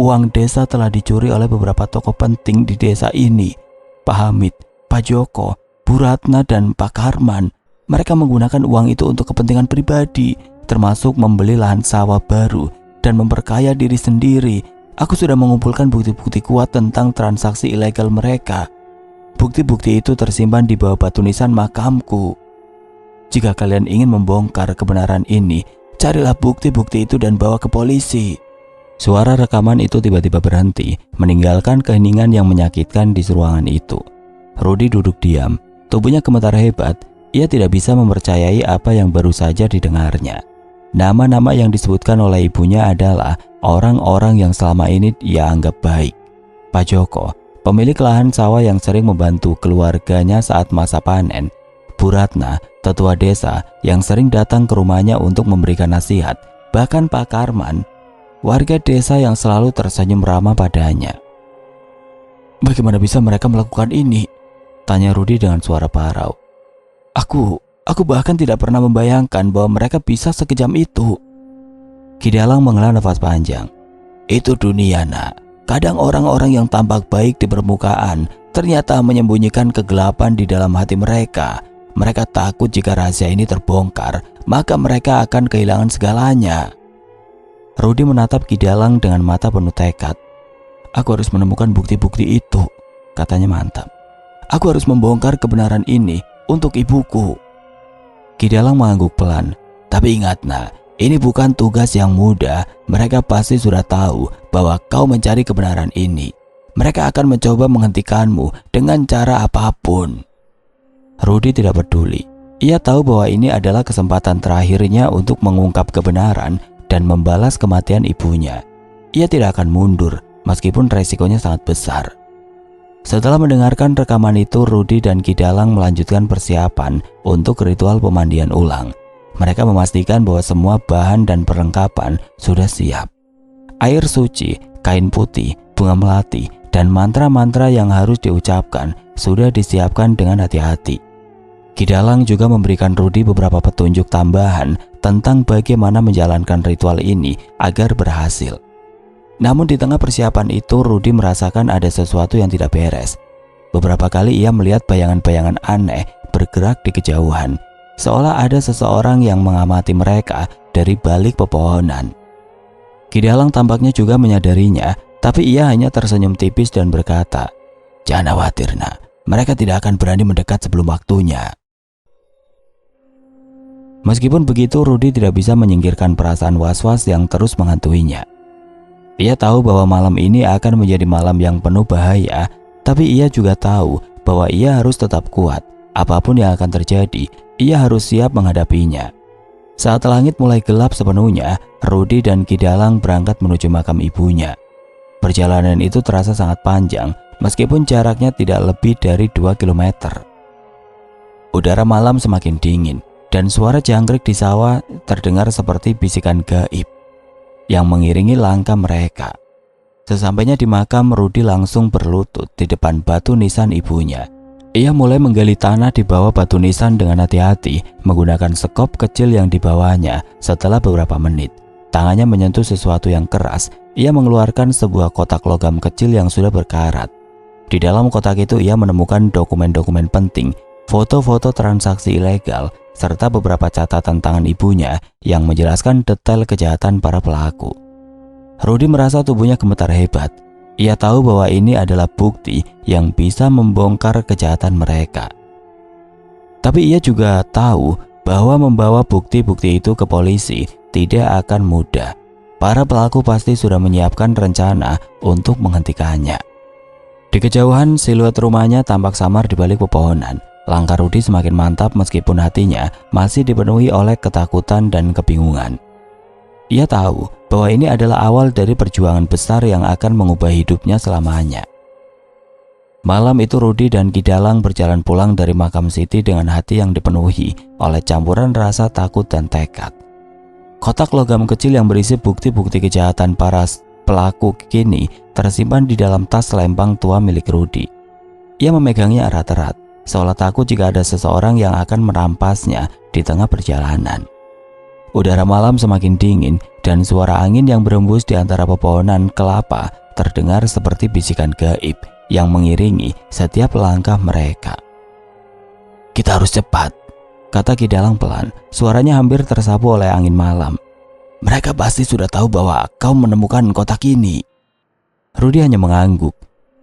Uang desa telah dicuri oleh beberapa tokoh penting di desa ini. Pak Hamid, Pak Joko, Bu Ratna, dan Pak Karman. Mereka menggunakan uang itu untuk kepentingan pribadi, termasuk membeli lahan sawah baru dan memperkaya diri sendiri. Aku sudah mengumpulkan bukti-bukti kuat tentang transaksi ilegal mereka. Bukti-bukti itu tersimpan di bawah batu nisan makamku. Jika kalian ingin membongkar kebenaran ini, carilah bukti-bukti itu dan bawa ke polisi." Suara rekaman itu tiba-tiba berhenti, meninggalkan keheningan yang menyakitkan di ruangan itu. Rudi duduk diam, tubuhnya gemetar hebat. Ia tidak bisa mempercayai apa yang baru saja didengarnya. Nama-nama yang disebutkan oleh ibunya adalah orang-orang yang selama ini ia anggap baik. Pak Joko, pemilik lahan sawah yang sering membantu keluarganya saat masa panen. Bu Ratna, tetua desa yang sering datang ke rumahnya untuk memberikan nasihat. Bahkan Pak Karman, warga desa yang selalu tersenyum ramah padanya. "Bagaimana bisa mereka melakukan ini?" tanya Rudi dengan suara parau. Aku bahkan tidak pernah membayangkan bahwa mereka bisa sekejam itu." Ki Dalang menghela nafas panjang. "Itu dunia, nak. Kadang orang-orang yang tampak baik di permukaan ternyata menyembunyikan kegelapan di dalam hati mereka. Mereka takut jika rahasia ini terbongkar, maka mereka akan kehilangan segalanya." Rudi menatap Ki Dalang dengan mata penuh tekad. "Aku harus menemukan bukti-bukti itu," katanya mantap. "Aku harus membongkar kebenaran ini untuk ibuku." Ki Dalang mengangguk pelan. "Tapi ingat, nak, ini bukan tugas yang mudah. Mereka pasti sudah tahu bahwa kau mencari kebenaran ini. Mereka akan mencoba menghentikanmu dengan cara apapun." Rudi tidak peduli. Ia tahu bahwa ini adalah kesempatan terakhirnya untuk mengungkap kebenaran dan membalas kematian ibunya. Ia tidak akan mundur meskipun resikonya sangat besar. Setelah mendengarkan rekaman itu, Rudi dan Ki Dalang melanjutkan persiapan untuk ritual pemandian ulang. Mereka memastikan bahwa semua bahan dan perlengkapan sudah siap. Air suci, kain putih, bunga melati, dan mantra-mantra yang harus diucapkan sudah disiapkan dengan hati-hati. Ki Dalang juga memberikan Rudi beberapa petunjuk tambahan tentang bagaimana menjalankan ritual ini agar berhasil. Namun di tengah persiapan itu, Rudi merasakan ada sesuatu yang tidak beres. Beberapa kali ia melihat bayangan-bayangan aneh bergerak di kejauhan, seolah ada seseorang yang mengamati mereka dari balik pepohonan. Ki Dalang tampaknya juga menyadarinya, tapi ia hanya tersenyum tipis dan berkata, "Jangan khawatir, nak. Mereka tidak akan berani mendekat sebelum waktunya." Meskipun begitu, Rudi tidak bisa menyingkirkan perasaan was-was yang terus menghantuinya. Ia tahu bahwa malam ini akan menjadi malam yang penuh bahaya, tapi ia juga tahu bahwa ia harus tetap kuat. Apapun yang akan terjadi, ia harus siap menghadapinya. Saat langit mulai gelap sepenuhnya, Rudi dan Ki Dalang berangkat menuju makam ibunya. Perjalanan itu terasa sangat panjang, meskipun jaraknya tidak lebih dari 2 km. Udara malam semakin dingin, dan suara jangkrik di sawah terdengar seperti bisikan gaib yang mengiringi langkah mereka. Sesampainya di makam, Rudi langsung berlutut di depan batu nisan ibunya. Ia mulai menggali tanah di bawah batu nisan dengan hati-hati, menggunakan sekop kecil yang dibawanya. Setelah beberapa menit, tangannya menyentuh sesuatu yang keras. Ia mengeluarkan sebuah kotak logam kecil yang sudah berkarat. Di dalam kotak itu ia menemukan dokumen-dokumen penting, foto-foto transaksi ilegal, serta beberapa catatan tangan ibunya yang menjelaskan detail kejahatan para pelaku. Rudy merasa tubuhnya gemetar hebat. Ia tahu bahwa ini adalah bukti yang bisa membongkar kejahatan mereka. Tapi ia juga tahu bahwa membawa bukti-bukti itu ke polisi tidak akan mudah. Para pelaku pasti sudah menyiapkan rencana untuk menghentikannya. Di kejauhan, siluet rumahnya tampak samar di balik pepohonan. Langkah Rudy semakin mantap meskipun hatinya masih dipenuhi oleh ketakutan dan kebingungan. Ia tahu bahwa ini adalah awal dari perjuangan besar yang akan mengubah hidupnya selamanya. Malam itu Rudy dan Ki Dalang berjalan pulang dari makam Siti dengan hati yang dipenuhi oleh campuran rasa takut dan tekad. Kotak logam kecil yang berisi bukti-bukti kejahatan para pelaku kini tersimpan di dalam tas lempang tua milik Rudy. Ia memegangnya erat-erat, seolah takut jika ada seseorang yang akan merampasnya di tengah perjalanan. Udara malam semakin dingin dan suara angin yang berembus di antara pepohonan kelapa terdengar seperti bisikan gaib yang mengiringi setiap langkah mereka. "Kita harus cepat," kata Ki Dalang pelan, suaranya hampir tersapu oleh angin malam. "Mereka pasti sudah tahu bahwa kau menemukan kotak ini." Rudy hanya mengangguk.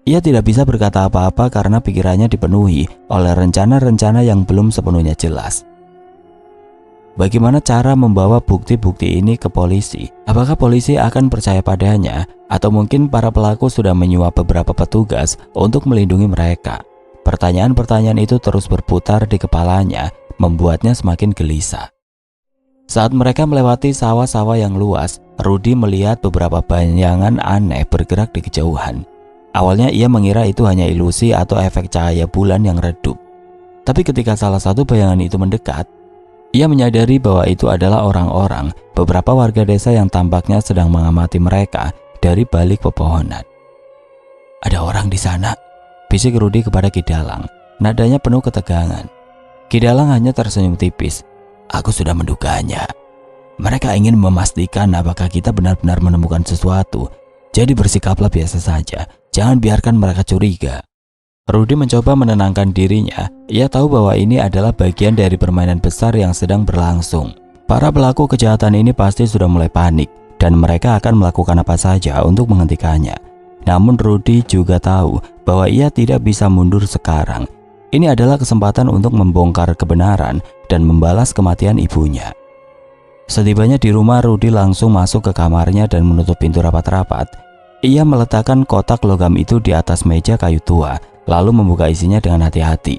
Ia tidak bisa berkata apa-apa karena pikirannya dipenuhi oleh rencana-rencana yang belum sepenuhnya jelas. Bagaimana cara membawa bukti-bukti ini ke polisi? Apakah polisi akan percaya padanya? Atau mungkin para pelaku sudah menyuap beberapa petugas untuk melindungi mereka? Pertanyaan-pertanyaan itu terus berputar di kepalanya, membuatnya semakin gelisah. Saat mereka melewati sawah-sawah yang luas, Rudy melihat beberapa bayangan aneh bergerak di kejauhan. Awalnya ia mengira itu hanya ilusi atau efek cahaya bulan yang redup. Tapi ketika salah satu bayangan itu mendekat, ia menyadari bahwa itu adalah orang-orang, beberapa warga desa yang tampaknya sedang mengamati mereka dari balik pepohonan. "Ada orang di sana," bisik Rudy kepada Ki Dalang. Nadanya penuh ketegangan. Ki Dalang hanya tersenyum tipis. "Aku sudah menduganya. Mereka ingin memastikan apakah kita benar-benar menemukan sesuatu. Jadi bersikaplah biasa saja. Jangan biarkan mereka curiga." Rudy mencoba menenangkan dirinya. Ia tahu bahwa ini adalah bagian dari permainan besar yang sedang berlangsung. Para pelaku kejahatan ini pasti sudah mulai panik dan mereka akan melakukan apa saja untuk menghentikannya. Namun Rudy juga tahu bahwa ia tidak bisa mundur sekarang. Ini adalah kesempatan untuk membongkar kebenaran dan membalas kematian ibunya. Setibanya di rumah, Rudy langsung masuk ke kamarnya dan menutup pintu rapat-rapat. Ia meletakkan kotak logam itu di atas meja kayu tua, lalu membuka isinya dengan hati-hati.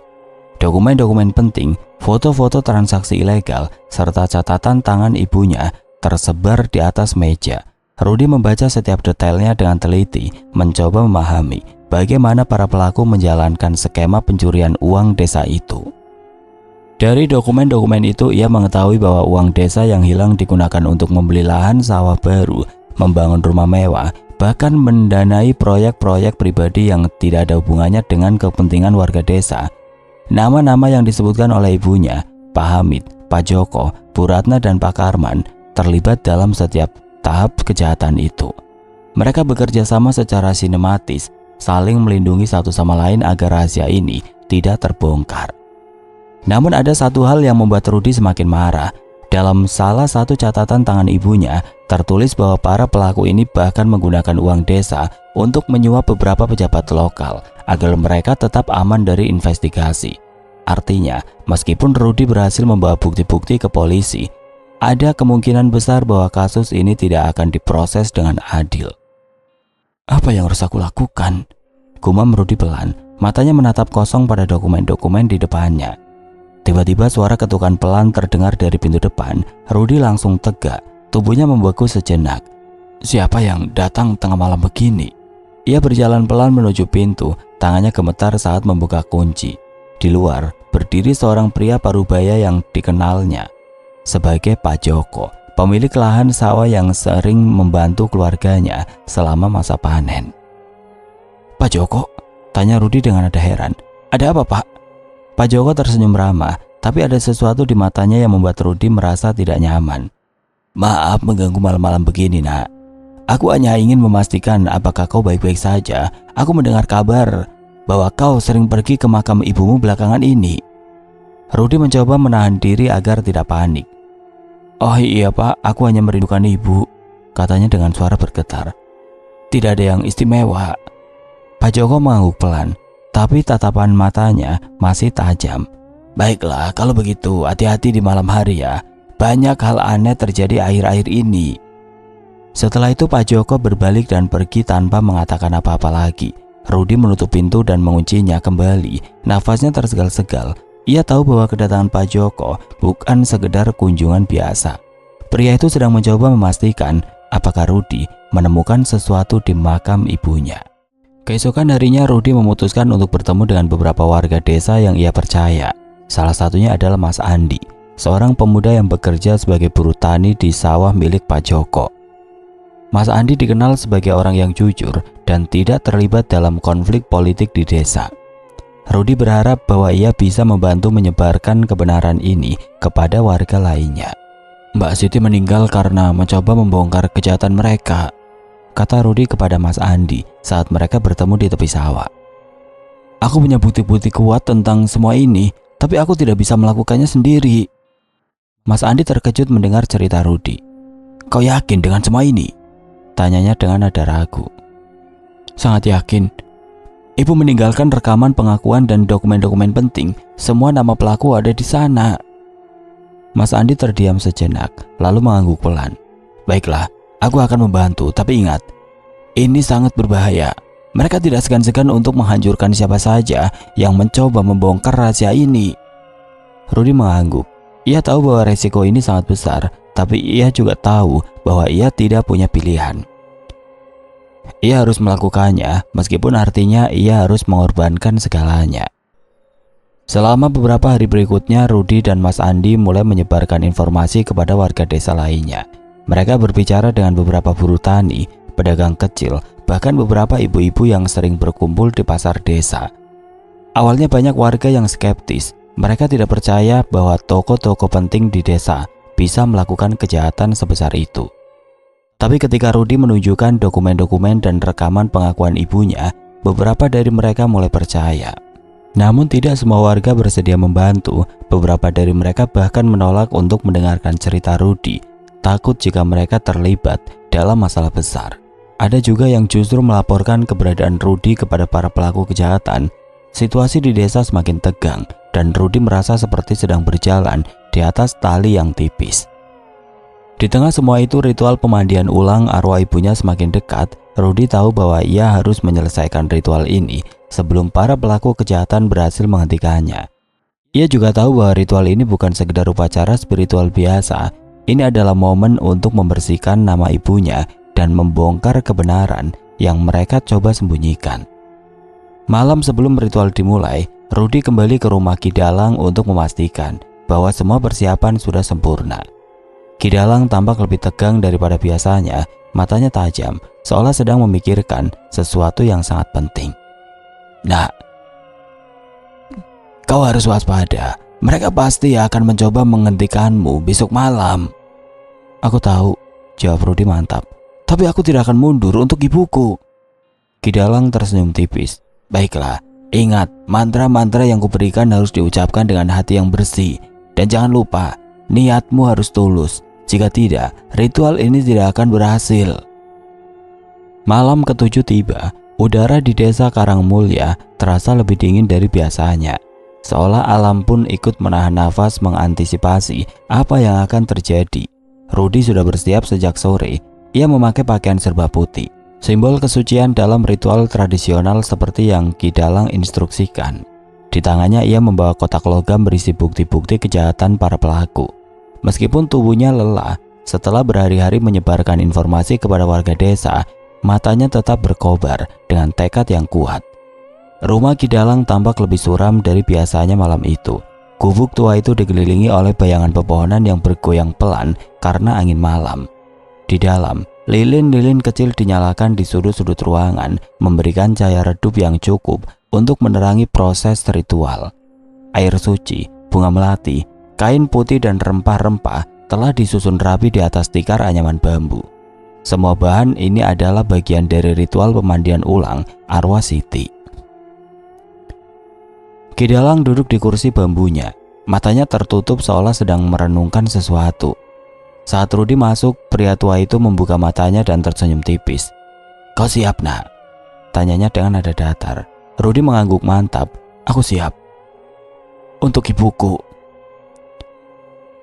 Dokumen-dokumen penting, foto-foto transaksi ilegal, serta catatan tangan ibunya tersebar di atas meja. Rudy membaca setiap detailnya dengan teliti, mencoba memahami bagaimana para pelaku menjalankan skema pencurian uang desa itu. Dari dokumen-dokumen itu ia mengetahui bahwa uang desa yang hilang digunakan untuk membeli lahan sawah baru, membangun rumah mewah, bahkan mendanai proyek-proyek pribadi yang tidak ada hubungannya dengan kepentingan warga desa. Nama-nama yang disebutkan oleh ibunya, Pak Hamid, Pak Joko, Bu Ratna, dan Pak Karman terlibat dalam setiap tahap kejahatan itu. Mereka bekerja sama secara sinematis, saling melindungi satu sama lain agar rahasia ini tidak terbongkar. Namun ada satu hal yang membuat Rudy semakin marah. Dalam salah satu catatan tangan ibunya, tertulis bahwa para pelaku ini bahkan menggunakan uang desa untuk menyuap beberapa pejabat lokal agar mereka tetap aman dari investigasi. Artinya, meskipun Rudy berhasil membawa bukti-bukti ke polisi, ada kemungkinan besar bahwa kasus ini tidak akan diproses dengan adil. "Apa yang harus aku lakukan?" gumam Rudy pelan, matanya menatap kosong pada dokumen-dokumen di depannya. Tiba-tiba suara ketukan pelan terdengar dari pintu depan. Rudy langsung tegak, tubuhnya membeku sejenak. Siapa yang datang tengah malam begini? Ia berjalan pelan menuju pintu, tangannya gemetar saat membuka kunci. Di luar, berdiri seorang pria parubaya yang dikenalnya sebagai Pak Joko, pemilik lahan sawah yang sering membantu keluarganya selama masa panen. "Pak Joko?" tanya Rudy dengan nada heran. "Ada apa, Pak?" Pak Joko tersenyum ramah, tapi ada sesuatu di matanya yang membuat Rudy merasa tidak nyaman. "Maaf mengganggu malam-malam begini, Nak. Aku hanya ingin memastikan apakah kau baik-baik saja. Aku mendengar kabar bahwa kau sering pergi ke makam ibumu belakangan ini. Rudi mencoba menahan diri agar tidak panik. Oh iya Pak, aku hanya merindukan ibu, katanya dengan suara bergetar. Tidak ada yang istimewa. Pak Joko mengangguk pelan, tapi tatapan matanya masih tajam. Baiklah, kalau begitu hati-hati di malam hari ya. Banyak hal aneh terjadi akhir-akhir ini. Setelah itu Pak Joko berbalik dan pergi tanpa mengatakan apa-apa lagi. Rudi menutup pintu dan menguncinya kembali. Nafasnya tersegal-segal. Ia tahu bahwa kedatangan Pak Joko bukan sekedar kunjungan biasa. Pria itu sedang mencoba memastikan apakah Rudi menemukan sesuatu di makam ibunya. Keesokan harinya Rudi memutuskan untuk bertemu dengan beberapa warga desa yang ia percaya. Salah satunya adalah Mas Andi, seorang pemuda yang bekerja sebagai buruh tani di sawah milik Pak Joko. Mas Andi dikenal sebagai orang yang jujur dan tidak terlibat dalam konflik politik di desa. Rudi berharap bahwa ia bisa membantu menyebarkan kebenaran ini kepada warga lainnya. Mbak Siti meninggal karena mencoba membongkar kejahatan mereka, kata Rudi kepada Mas Andi saat mereka bertemu di tepi sawah. Aku punya bukti-bukti kuat tentang semua ini, tapi aku tidak bisa melakukannya sendiri. Mas Andi terkejut mendengar cerita Rudi. Kau yakin dengan semua ini? Tanyanya dengan nada ragu. Sangat yakin. Ibu meninggalkan rekaman pengakuan dan dokumen-dokumen penting. Semua nama pelaku ada di sana. Mas Andi terdiam sejenak, lalu mengangguk pelan. Baiklah, aku akan membantu, tapi ingat, ini sangat berbahaya. Mereka tidak segan-segan untuk menghancurkan siapa saja yang mencoba membongkar rahasia ini. Rudi mengangguk. Ia tahu bahwa resiko ini sangat besar, tapi ia juga tahu bahwa ia tidak punya pilihan. Ia harus melakukannya, meskipun artinya ia harus mengorbankan segalanya. Selama beberapa hari berikutnya, Rudi dan Mas Andi mulai menyebarkan informasi kepada warga desa lainnya. Mereka berbicara dengan beberapa buruh tani, pedagang kecil, bahkan beberapa ibu-ibu yang sering berkumpul di pasar desa. Awalnya banyak warga yang skeptis. Mereka tidak percaya bahwa toko-toko penting di desa bisa melakukan kejahatan sebesar itu. Tapi ketika Rudi menunjukkan dokumen-dokumen dan rekaman pengakuan ibunya, beberapa dari mereka mulai percaya. Namun tidak semua warga bersedia membantu. Beberapa dari mereka bahkan menolak untuk mendengarkan cerita Rudi, takut jika mereka terlibat dalam masalah besar. Ada juga yang justru melaporkan keberadaan Rudi kepada para pelaku kejahatan. Situasi di desa semakin tegang dan Rudi merasa seperti sedang berjalan di atas tali yang tipis. Di tengah semua itu, ritual pemandian ulang arwah ibunya semakin dekat. Rudi tahu bahwa ia harus menyelesaikan ritual ini sebelum para pelaku kejahatan berhasil menghentikannya. Ia juga tahu bahwa ritual ini bukan sekedar upacara spiritual biasa. Ini adalah momen untuk membersihkan nama ibunya dan membongkar kebenaran yang mereka coba sembunyikan. Malam sebelum ritual dimulai, Rudi kembali ke rumah Ki Dalang untuk memastikan bahwa semua persiapan sudah sempurna. Ki Dalang tampak lebih tegang daripada biasanya, matanya tajam, seolah sedang memikirkan sesuatu yang sangat penting. Nak, kau harus waspada. Mereka pasti akan mencoba menghentikanmu besok malam. Aku tahu, jawab Rudi mantap. Tapi aku tidak akan mundur untuk ibuku. Ki Dalang tersenyum tipis. Baiklah, ingat, mantra-mantra yang kuberikan harus diucapkan dengan hati yang bersih. Dan jangan lupa, niatmu harus tulus. Jika tidak, ritual ini tidak akan berhasil. Malam ketujuh tiba. Udara di desa Karangmulya terasa lebih dingin dari biasanya. Seolah alam pun ikut menahan nafas mengantisipasi apa yang akan terjadi. Rudi sudah bersiap sejak sore. Ia memakai pakaian serba putih, simbol kesucian dalam ritual tradisional seperti yang Ki Dalang instruksikan. Di tangannya ia membawa kotak logam berisi bukti-bukti kejahatan para pelaku. Meskipun tubuhnya lelah setelah berhari-hari menyebarkan informasi kepada warga desa, matanya tetap berkobar dengan tekad yang kuat. Rumah Ki Dalang tampak lebih suram dari biasanya malam itu. Gubuk tua itu dikelilingi oleh bayangan pepohonan yang bergoyang pelan karena angin malam. Di dalam, lilin-lilin kecil dinyalakan di sudut-sudut ruangan, memberikan cahaya redup yang cukup untuk menerangi proses ritual. Air suci, bunga melati, kain putih dan rempah-rempah telah disusun rapi di atas tikar anyaman bambu. Semua bahan ini adalah bagian dari ritual pemandian ulang arwah Siti. Kidalang duduk di kursi bambunya. Matanya tertutup seolah sedang merenungkan sesuatu. Saat Rudi masuk, pria tua itu membuka matanya dan tersenyum tipis. "Kau siap, nak?" tanyanya dengan nada datar. Rudi mengangguk mantap. "Aku siap." "Untuk ibuku."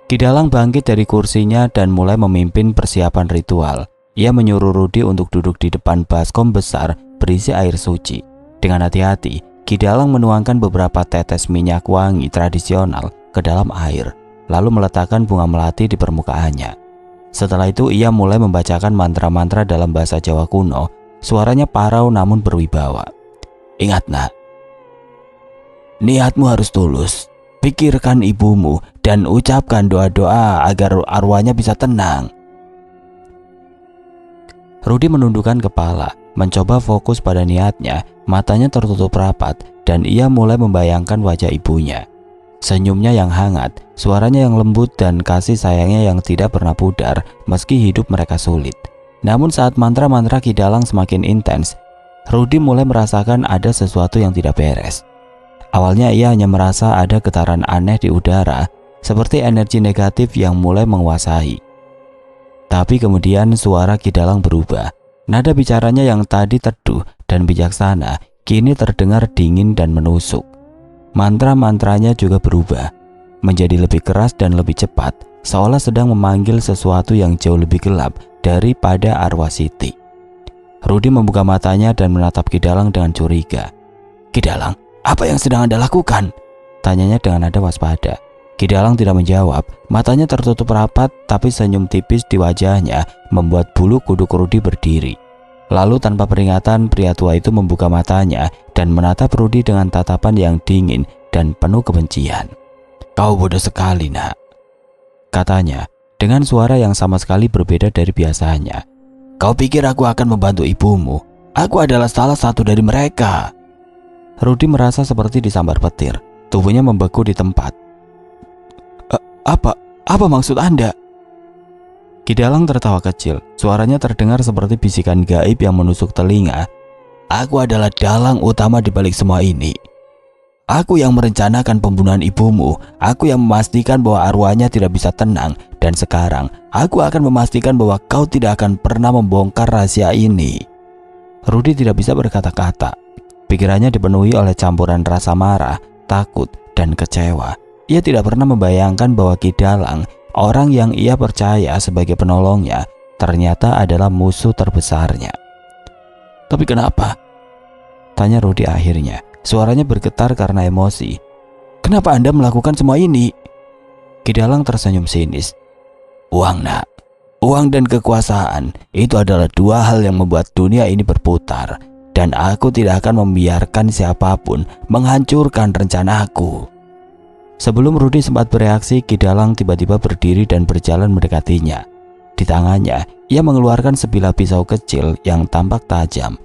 Kidalang bangkit dari kursinya dan mulai memimpin persiapan ritual. Ia menyuruh Rudi untuk duduk di depan baskom besar berisi air suci. Dengan hati-hati, Kidalang menuangkan beberapa tetes minyak wangi tradisional ke dalam air, lalu meletakkan bunga melati di permukaannya. Setelah itu ia mulai membacakan mantra-mantra dalam bahasa Jawa kuno. Suaranya parau namun berwibawa. "Ingat, nak, niatmu harus tulus. Pikirkan ibumu dan ucapkan doa-doa agar arwahnya bisa tenang." Rudi menundukkan kepala, mencoba fokus pada niatnya. Matanya tertutup rapat dan ia mulai membayangkan wajah ibunya. Senyumnya yang hangat, suaranya yang lembut dan kasih sayangnya yang tidak pernah pudar meski hidup mereka sulit. Namun saat mantra-mantra Kidalang semakin intens, Rudi mulai merasakan ada sesuatu yang tidak beres. Awalnya ia hanya merasa ada getaran aneh di udara, seperti energi negatif yang mulai menguasai. Tapi kemudian suara Kidalang berubah. Nada bicaranya yang tadi teduh dan bijaksana kini terdengar dingin dan menusuk. Mantra-mantranya juga berubah menjadi lebih keras dan lebih cepat, seolah sedang memanggil sesuatu yang jauh lebih gelap daripada arwah Siti. Rudi membuka matanya dan menatap Kidalang dengan curiga. "Kidalang, apa yang sedang Anda lakukan?" tanyanya dengan nada waspada. Kidalang tidak menjawab, matanya tertutup rapat, tapi senyum tipis di wajahnya membuat bulu kuduk Rudi berdiri. Lalu tanpa peringatan, pria tua itu membuka matanya dan menatap Rudi dengan tatapan yang dingin dan penuh kebencian. "Kau bodoh sekali, nak," katanya dengan suara yang sama sekali berbeda dari biasanya. "Kau pikir aku akan membantu ibumu? Aku adalah salah satu dari mereka." Rudi merasa seperti disambar petir. Tubuhnya membeku di tempat. Apa maksud Anda?" Kidalang tertawa kecil. Suaranya terdengar seperti bisikan gaib yang menusuk telinga. "Aku adalah dalang utama di balik semua ini. Aku yang merencanakan pembunuhan ibumu. Aku yang memastikan bahwa arwahnya tidak bisa tenang. Dan sekarang, aku akan memastikan bahwa kau tidak akan pernah membongkar rahasia ini." Rudi tidak bisa berkata-kata. Pikirannya dipenuhi oleh campuran rasa marah, takut, dan kecewa. Ia tidak pernah membayangkan bahwa Kidalang, orang yang ia percaya sebagai penolongnya, ternyata adalah musuh terbesarnya. "Tapi kenapa?" tanya Rudi akhirnya. Suaranya bergetar karena emosi. "Kenapa Anda melakukan semua ini?" Kidalang tersenyum sinis. "Uang, nak. Uang dan kekuasaan itu adalah dua hal yang membuat dunia ini berputar. Dan aku tidak akan membiarkan siapapun menghancurkan rencanaku." Sebelum Rudi sempat bereaksi, Kidalang tiba-tiba berdiri dan berjalan mendekatinya. Di tangannya, ia mengeluarkan sebilah pisau kecil yang tampak tajam.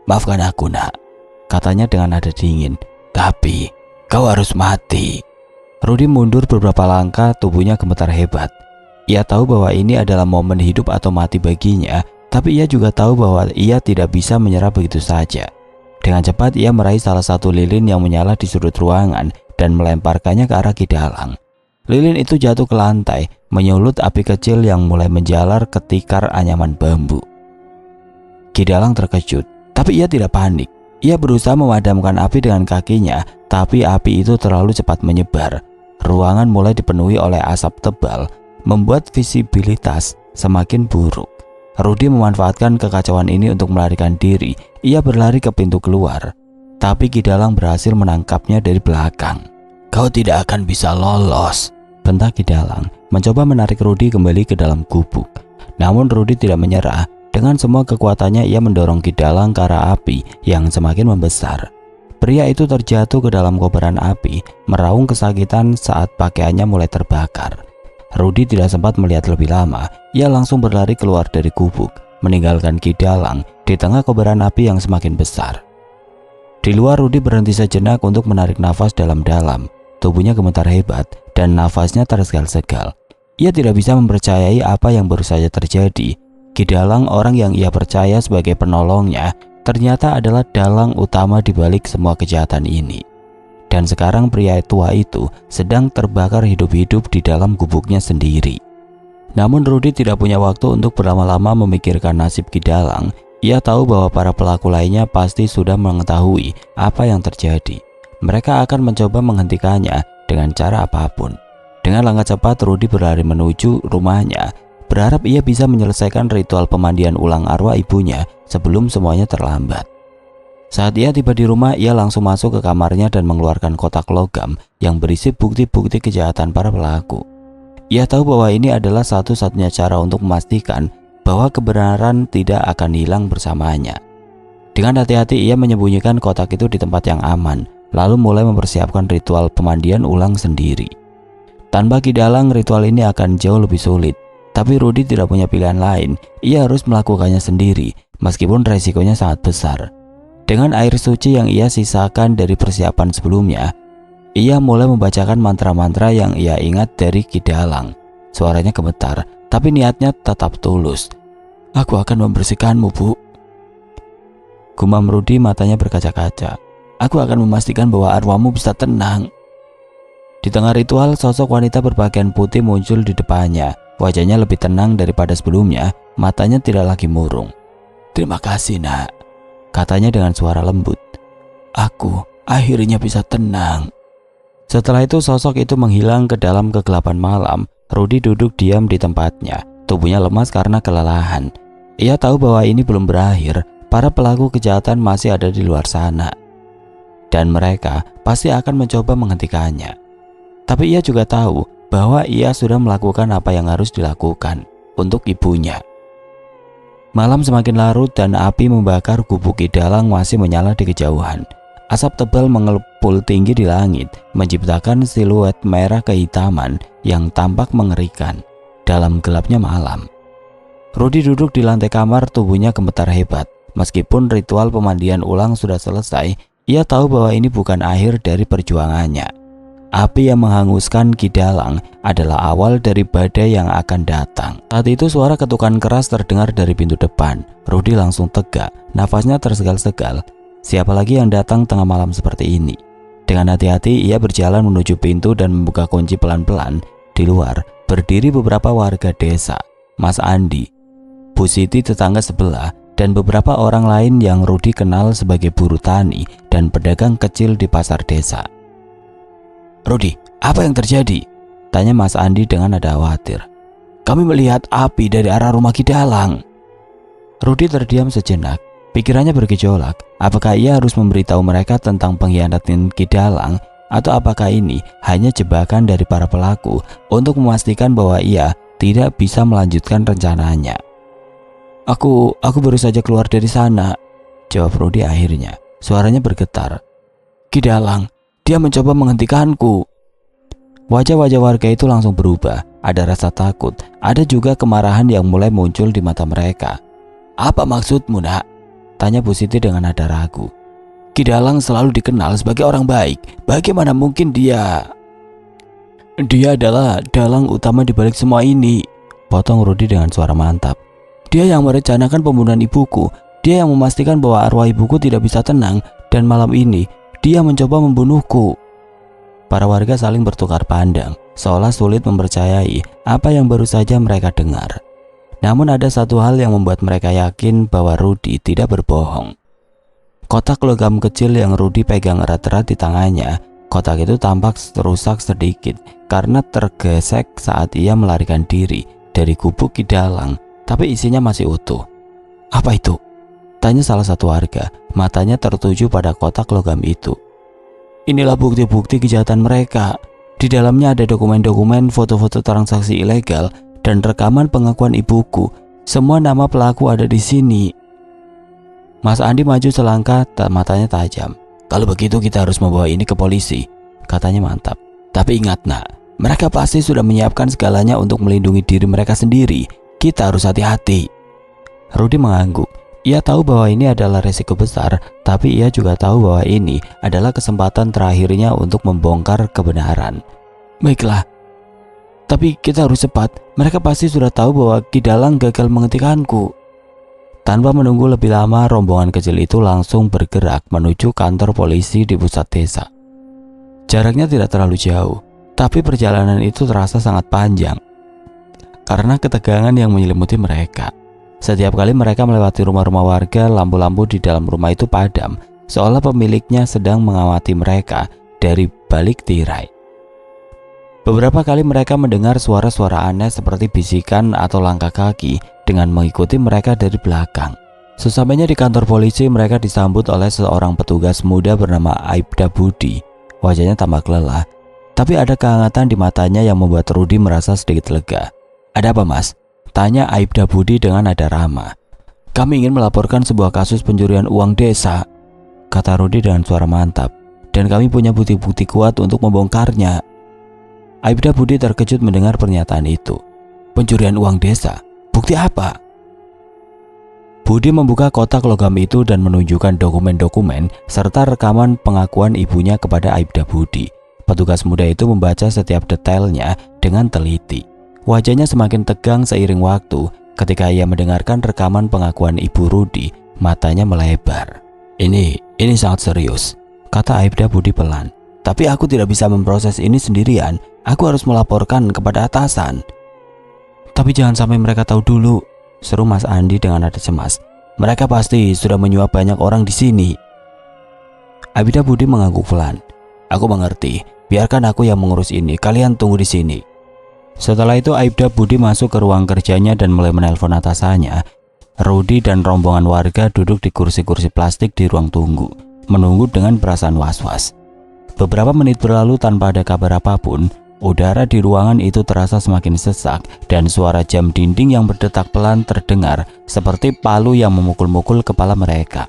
"Maafkan aku, nak," katanya dengan nada dingin. "Tapi kau harus mati." Rudi mundur beberapa langkah, tubuhnya gemetar hebat. Ia tahu bahwa ini adalah momen hidup atau mati baginya, tapi ia juga tahu bahwa ia tidak bisa menyerah begitu saja. Dengan cepat ia meraih salah satu lilin yang menyala di sudut ruangan dan melemparkannya ke arah Kidalang. Lilin itu jatuh ke lantai, menyulut api kecil yang mulai menjalar ke tikar anyaman bambu. Kidalang terkejut, tapi ia tidak panik. Ia berusaha memadamkan api dengan kakinya, tapi api itu terlalu cepat menyebar. Ruangan mulai dipenuhi oleh asap tebal, membuat visibilitas semakin buruk. Rudi memanfaatkan kekacauan ini untuk melarikan diri. Ia berlari ke pintu keluar, tapi Kidalang berhasil menangkapnya dari belakang. "Kau tidak akan bisa lolos," bentak Kidalang, mencoba menarik Rudi kembali ke dalam gubuk. Namun Rudi tidak menyerah. Dengan semua kekuatannya ia mendorong Kidalang ke arah api yang semakin membesar. Pria itu terjatuh ke dalam kobaran api, meraung kesakitan saat pakaiannya mulai terbakar. Rudi tidak sempat melihat lebih lama. Ia langsung berlari keluar dari gubuk, meninggalkan Kidalang di tengah kobaran api yang semakin besar. Di luar, Rudi berhenti sejenak untuk menarik nafas dalam-dalam. Tubuhnya gemetar hebat dan nafasnya tersegal-segal. Ia tidak bisa mempercayai apa yang baru saja terjadi. Kidalang, orang yang ia percaya sebagai penolongnya, ternyata adalah dalang utama di balik semua kejahatan ini. Dan sekarang pria tua itu sedang terbakar hidup-hidup di dalam gubuknya sendiri. Namun Rudi tidak punya waktu untuk berlama-lama memikirkan nasib Kidalang. Ia tahu bahwa para pelaku lainnya pasti sudah mengetahui apa yang terjadi. Mereka akan mencoba menghentikannya dengan cara apapun. Dengan langkah cepat Rudi berlari menuju rumahnya, berharap ia bisa menyelesaikan ritual pemandian ulang arwah ibunya sebelum semuanya terlambat. Saat ia tiba di rumah, ia langsung masuk ke kamarnya dan mengeluarkan kotak logam yang berisi bukti-bukti kejahatan para pelaku. Ia tahu bahwa ini adalah satu-satunya cara untuk memastikan bahwa kebenaran tidak akan hilang bersamanya. Dengan hati-hati ia menyembunyikan kotak itu di tempat yang aman, lalu mulai mempersiapkan ritual pemandian ulang sendiri. Tanpa Kidalang, ritual ini akan jauh lebih sulit. Tapi Rudi tidak punya pilihan lain, ia harus melakukannya sendiri, meskipun resikonya sangat besar. Dengan air suci yang ia sisakan dari persiapan sebelumnya, ia mulai membacakan mantra-mantra yang ia ingat dari Kidalang. Suaranya gemetar, tapi niatnya tetap tulus. "Aku akan membersihkanmu, Bu," gumam Rudi, matanya berkaca-kaca. "Aku akan memastikan bahwa arwahmu bisa tenang." Di tengah ritual, sosok wanita berpakaian putih muncul di depannya. Wajahnya lebih tenang daripada sebelumnya, matanya tidak lagi murung. "Terima kasih, Nak," katanya dengan suara lembut. "Aku akhirnya bisa tenang." Setelah itu sosok itu menghilang ke dalam kegelapan malam. Rudi duduk diam di tempatnya, tubuhnya lemas karena kelelahan. Ia tahu bahwa ini belum berakhir, para pelaku kejahatan masih ada di luar sana. Dan mereka pasti akan mencoba menghentikannya. Tapi ia juga tahu bahwa ia sudah melakukan apa yang harus dilakukan untuk ibunya. Malam semakin larut dan api membakar gubuk Kidalang masih menyala di kejauhan. Asap tebal mengepul tinggi di langit, menciptakan siluet merah kehitaman yang tampak mengerikan dalam gelapnya malam. Rudi duduk di lantai kamar, tubuhnya gemetar hebat. Meskipun ritual pemandian ulang sudah selesai, ia tahu bahwa ini bukan akhir dari perjuangannya. Api yang menghanguskan Kidalang adalah awal dari badai yang akan datang. Saat itu suara ketukan keras terdengar dari pintu depan. Rudi langsung tegak, nafasnya tersegal-segal. Siapa lagi yang datang tengah malam seperti ini? Dengan hati-hati ia berjalan menuju pintu dan membuka kunci pelan-pelan. Di luar berdiri beberapa warga desa, Mas Andi, Bu Siti tetangga sebelah, dan beberapa orang lain yang Rudi kenal sebagai buruh tani dan pedagang kecil di pasar desa. "Rudi, apa yang terjadi?" tanya Mas Andi dengan nada khawatir. "Kami melihat api dari arah rumah Kidalang." Rudi terdiam sejenak. Pikirannya bergejolak. Apakah ia harus memberitahu mereka tentang pengkhianatan Kidalang, atau apakah ini hanya jebakan dari para pelaku untuk memastikan bahwa ia tidak bisa melanjutkan rencananya? Aku baru saja keluar dari sana," jawab Rudi akhirnya. Suaranya bergetar. "Kidalang, dia mencoba menghentikanku." Wajah-wajah warga itu langsung berubah. Ada rasa takut, ada juga kemarahan yang mulai muncul di mata mereka. "Apa maksudmu, Nak?" tanya Bu Siti dengan nada ragu. "Kidalang selalu dikenal sebagai orang baik. Bagaimana mungkin dia adalah dalang utama di balik semua ini," potong Rudi dengan suara mantap. "Dia yang merencanakan pembunuhan ibuku. Dia yang memastikan bahwa arwah ibuku tidak bisa tenang, dan malam ini dia mencoba membunuhku." Para warga saling bertukar pandang, seolah sulit mempercayai apa yang baru saja mereka dengar. Namun ada satu hal yang membuat mereka yakin bahwa Rudi tidak berbohong. Kotak logam kecil yang Rudi pegang erat-erat di tangannya, kotak itu tampak rusak sedikit karena tergesek saat ia melarikan diri dari gubuk Kidalang, tapi isinya masih utuh. "Apa itu?" tanya salah satu warga, matanya tertuju pada kotak logam itu. "Inilah bukti-bukti kejahatan mereka. Di dalamnya ada dokumen-dokumen, foto-foto transaksi ilegal, dan rekaman pengakuan ibuku. Semua nama pelaku ada di sini." Mas Andi maju selangkah, matanya tajam. "Kalau begitu kita harus membawa ini ke polisi," katanya mantap. "Tapi ingat, Nak, mereka pasti sudah menyiapkan segalanya untuk melindungi diri mereka sendiri. Kita harus hati-hati." Rudi mengangguk. Ia tahu bahwa ini adalah resiko besar, tapi ia juga tahu bahwa ini adalah kesempatan terakhirnya untuk membongkar kebenaran. "Baiklah, tapi kita harus cepat. Mereka pasti sudah tahu bahwa Kidalang gagal menghentikanku." Tanpa menunggu lebih lama, rombongan kecil itu langsung bergerak menuju kantor polisi di pusat desa. Jaraknya tidak terlalu jauh, tapi perjalanan itu terasa sangat panjang karena ketegangan yang menyelimuti mereka. Setiap kali mereka melewati rumah-rumah warga, lampu-lampu di dalam rumah itu padam, seolah pemiliknya sedang mengawasi mereka dari balik tirai. Beberapa kali mereka mendengar suara-suara aneh seperti bisikan atau langkah kaki dengan mengikuti mereka dari belakang. Sesampainya di kantor polisi, mereka disambut oleh seorang petugas muda bernama Aibda Budi. Wajahnya tampak lelah, tapi ada kehangatan di matanya yang membuat Rudy merasa sedikit lega. "Ada apa, Mas?" tanya Aibda Budi dengan nada ramah. "Kami ingin melaporkan sebuah kasus pencurian uang desa," kata Rudy dengan suara mantap, "dan kami punya bukti-bukti kuat untuk membongkarnya." Aibda Budi terkejut mendengar pernyataan itu. "Pencurian uang desa? Bukti apa?" Budi membuka kotak logam itu dan menunjukkan dokumen-dokumen serta rekaman pengakuan ibunya kepada Aibda Budi. Petugas muda itu membaca setiap detailnya dengan teliti. Wajahnya semakin tegang seiring waktu. Ketika ia mendengarkan rekaman pengakuan ibu Rudy, matanya melebar. Ini sangat serius," kata Aibda Budi pelan. "Tapi aku tidak bisa memproses ini sendirian. Aku harus melaporkan kepada atasan." "Tapi jangan sampai mereka tahu dulu," seru Mas Andi dengan nada cemas. "Mereka pasti sudah menyuap banyak orang di sini." Aibda Budi mengangguk pelan. "Aku mengerti. Biarkan aku yang mengurus ini. Kalian tunggu di sini." Setelah itu Aibda Budi masuk ke ruang kerjanya dan mulai menelpon atasannya. Rudy dan rombongan warga duduk di kursi-kursi plastik di ruang tunggu, menunggu dengan perasaan was-was. Beberapa menit berlalu tanpa ada kabar apapun. Udara di ruangan itu terasa semakin sesak dan suara jam dinding yang berdetak pelan terdengar seperti palu yang memukul-mukul kepala mereka.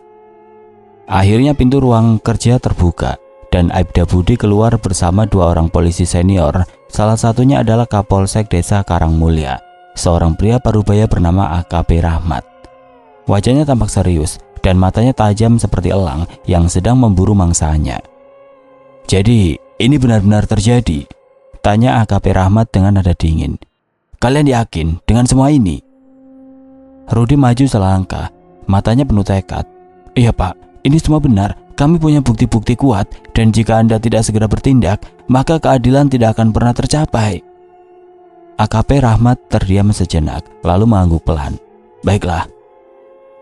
Akhirnya pintu ruang kerja terbuka dan Aibda Budi keluar bersama dua orang polisi senior. Salah satunya adalah Kapolsek Desa Karangmulya, seorang pria parubaya bernama AKP Rahmat. Wajahnya tampak serius dan matanya tajam seperti elang yang sedang memburu mangsanya. "Jadi, ini benar-benar terjadi?" tanya AKP Rahmat dengan nada dingin. "Kalian yakin dengan semua ini?" Rudy maju selangkah, matanya penuh tekad. "Iya Pak, ini semua benar. Kami punya bukti-bukti kuat dan jika Anda tidak segera bertindak, maka keadilan tidak akan pernah tercapai." AKP Rahmat terdiam sejenak, lalu mengangguk pelan. "Baiklah,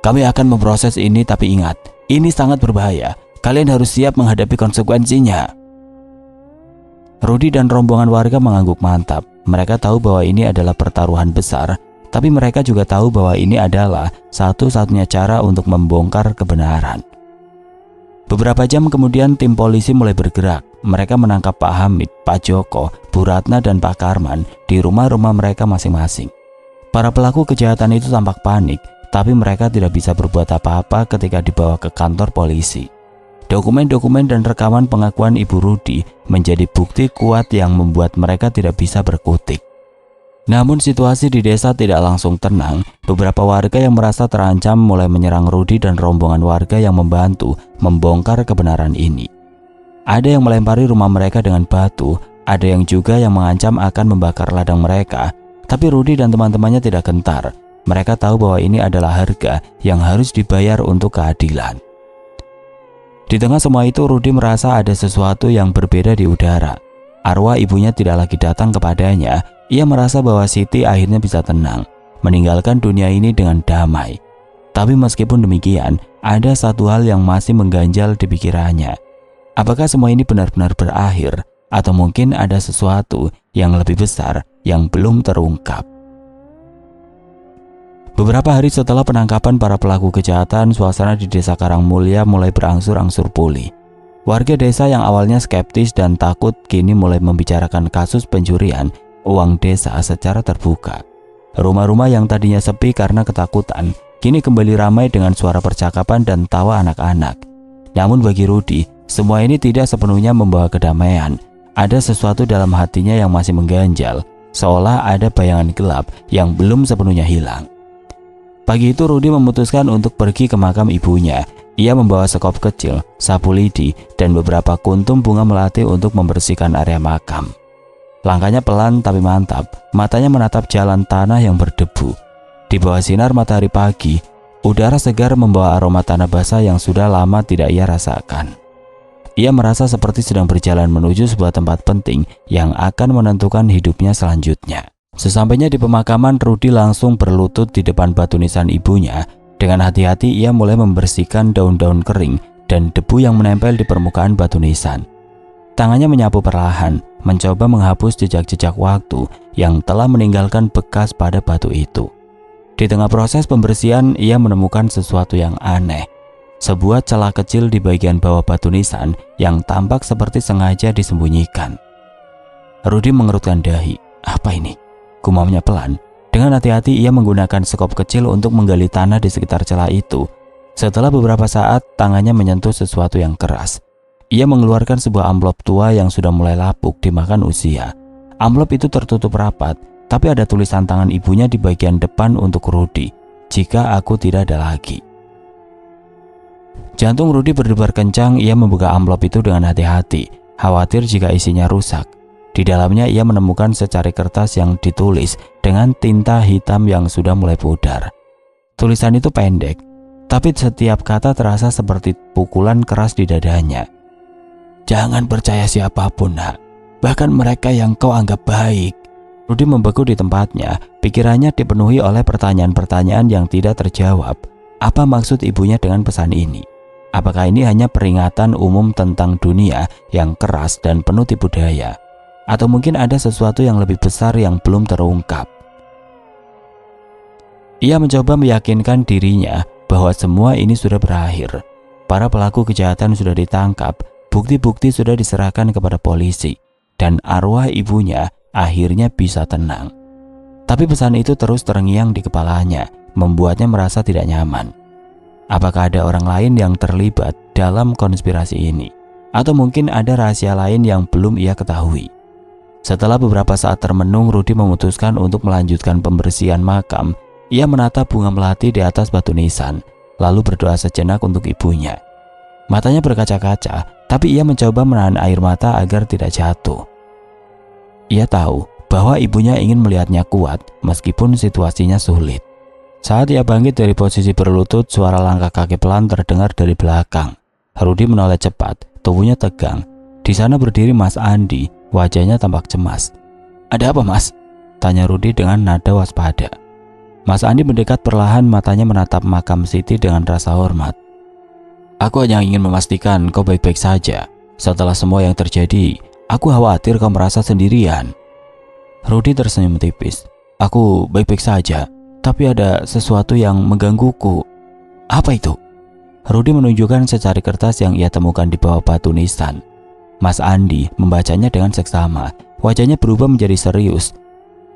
kami akan memproses ini, tapi ingat, ini sangat berbahaya. Kalian harus siap menghadapi konsekuensinya." Rudy dan rombongan warga mengangguk mantap. Mereka tahu bahwa ini adalah pertaruhan besar, tapi mereka juga tahu bahwa ini adalah satu-satunya cara untuk membongkar kebenaran. Beberapa jam kemudian tim polisi mulai bergerak. Mereka menangkap Pak Hamid, Pak Joko, Bu Ratna, dan Pak Karman di rumah-rumah mereka masing-masing. Para pelaku kejahatan itu tampak panik, tapi mereka tidak bisa berbuat apa-apa ketika dibawa ke kantor polisi. Dokumen-dokumen dan rekaman pengakuan Ibu Rudy menjadi bukti kuat yang membuat mereka tidak bisa berkutik. Namun situasi di desa tidak langsung tenang. Beberapa warga yang merasa terancam mulai menyerang Rudy dan rombongan warga yang membantu membongkar kebenaran ini. Ada yang melempari rumah mereka dengan batu, ada yang juga yang mengancam akan membakar ladang mereka. Tapi Rudy dan teman-temannya tidak gentar. Mereka tahu bahwa ini adalah harga yang harus dibayar untuk keadilan. Di tengah semua itu, Rudy merasa ada sesuatu yang berbeda di udara. Arwah ibunya tidak lagi datang kepadanya. Ia merasa bahwa Siti akhirnya bisa tenang, meninggalkan dunia ini dengan damai. Tapi meskipun demikian, ada satu hal yang masih mengganjal di pikirannya. Apakah semua ini benar-benar berakhir? Atau mungkin ada sesuatu yang lebih besar yang belum terungkap? Beberapa hari setelah penangkapan para pelaku kejahatan, suasana di desa Karangmulya mulai berangsur-angsur pulih. Warga desa yang awalnya skeptis dan takut kini mulai membicarakan kasus pencurian uang desa secara terbuka. Rumah-rumah yang tadinya sepi karena ketakutan, kini kembali ramai dengan suara percakapan dan tawa anak-anak. Namun bagi Rudy, semua ini tidak sepenuhnya membawa kedamaian. Ada sesuatu dalam hatinya yang masih mengganjal, seolah ada bayangan gelap yang belum sepenuhnya hilang. Pagi itu Rudy memutuskan untuk pergi ke makam ibunya. Ia membawa sekop kecil, sapu lidi, dan beberapa kuntum bunga melati untuk membersihkan area makam. Langkahnya pelan tapi mantap, matanya menatap jalan tanah yang berdebu. Di bawah sinar matahari pagi, udara segar membawa aroma tanah basah yang sudah lama tidak ia rasakan. Ia merasa seperti sedang berjalan menuju sebuah tempat penting yang akan menentukan hidupnya selanjutnya. Sesampainya di pemakaman, Rudy langsung berlutut di depan batu nisan ibunya. Dengan hati-hati ia mulai membersihkan daun-daun kering dan debu yang menempel di permukaan batu nisan. Tangannya menyapu perlahan, mencoba menghapus jejak-jejak waktu yang telah meninggalkan bekas pada batu itu. Di tengah proses pembersihan, ia menemukan sesuatu yang aneh. Sebuah celah kecil di bagian bawah batu nisan yang tampak seperti sengaja disembunyikan. Rudy mengerutkan dahi. Apa ini? Gumamnya pelan. Dengan hati-hati ia menggunakan sekop kecil untuk menggali tanah di sekitar celah itu. Setelah beberapa saat, tangannya menyentuh sesuatu yang keras. Ia mengeluarkan sebuah amplop tua yang sudah mulai lapuk dimakan usia. Amplop itu tertutup rapat, tapi ada tulisan tangan ibunya di bagian depan untuk Rudy. Jika aku tidak ada lagi. Jantung Rudy berdebar kencang. Ia membuka amplop itu dengan hati-hati, khawatir jika isinya rusak. Di dalamnya ia menemukan secari kertas yang ditulis dengan tinta hitam yang sudah mulai pudar. Tulisan itu pendek, tapi setiap kata terasa seperti pukulan keras di dadanya. Jangan percaya siapapun, nak, bahkan mereka yang kau anggap baik. Rudy membeku di tempatnya, pikirannya dipenuhi oleh pertanyaan-pertanyaan yang tidak terjawab. Apa maksud ibunya dengan pesan ini? Apakah ini hanya peringatan umum tentang dunia yang keras dan penuh tipu daya? Atau mungkin ada sesuatu yang lebih besar yang belum terungkap? Ia mencoba meyakinkan dirinya bahwa semua ini sudah berakhir. Para pelaku kejahatan sudah ditangkap, bukti-bukti sudah diserahkan kepada polisi, dan arwah ibunya akhirnya bisa tenang. Tapi pesan itu terus terngiang di kepalanya, membuatnya merasa tidak nyaman. Apakah ada orang lain yang terlibat dalam konspirasi ini? Atau mungkin ada rahasia lain yang belum ia ketahui? Setelah beberapa saat termenung, Rudy memutuskan untuk melanjutkan pembersihan makam. Ia menatap bunga melati di atas batu nisan, lalu berdoa sejenak untuk ibunya. Matanya berkaca-kaca, tapi ia mencoba menahan air mata agar tidak jatuh. Ia tahu bahwa ibunya ingin melihatnya kuat meskipun situasinya sulit. Saat ia bangkit dari posisi berlutut, suara langkah kaki pelan terdengar dari belakang. Rudy menoleh cepat, tubuhnya tegang. Di sana berdiri Mas Andi, wajahnya tampak cemas. "Ada apa, Mas?" tanya Rudy dengan nada waspada. Mas Andi mendekat perlahan, matanya menatap makam Siti dengan rasa hormat. "Aku hanya ingin memastikan kau baik-baik saja. Setelah semua yang terjadi, aku khawatir kau merasa sendirian." Rudy tersenyum tipis. "Aku baik-baik saja. Tapi ada sesuatu yang menggangguku." "Apa itu?" Rudy menunjukkan secari kertas yang ia temukan di bawah batu nisan. Mas Andi membacanya dengan seksama. Wajahnya berubah menjadi serius.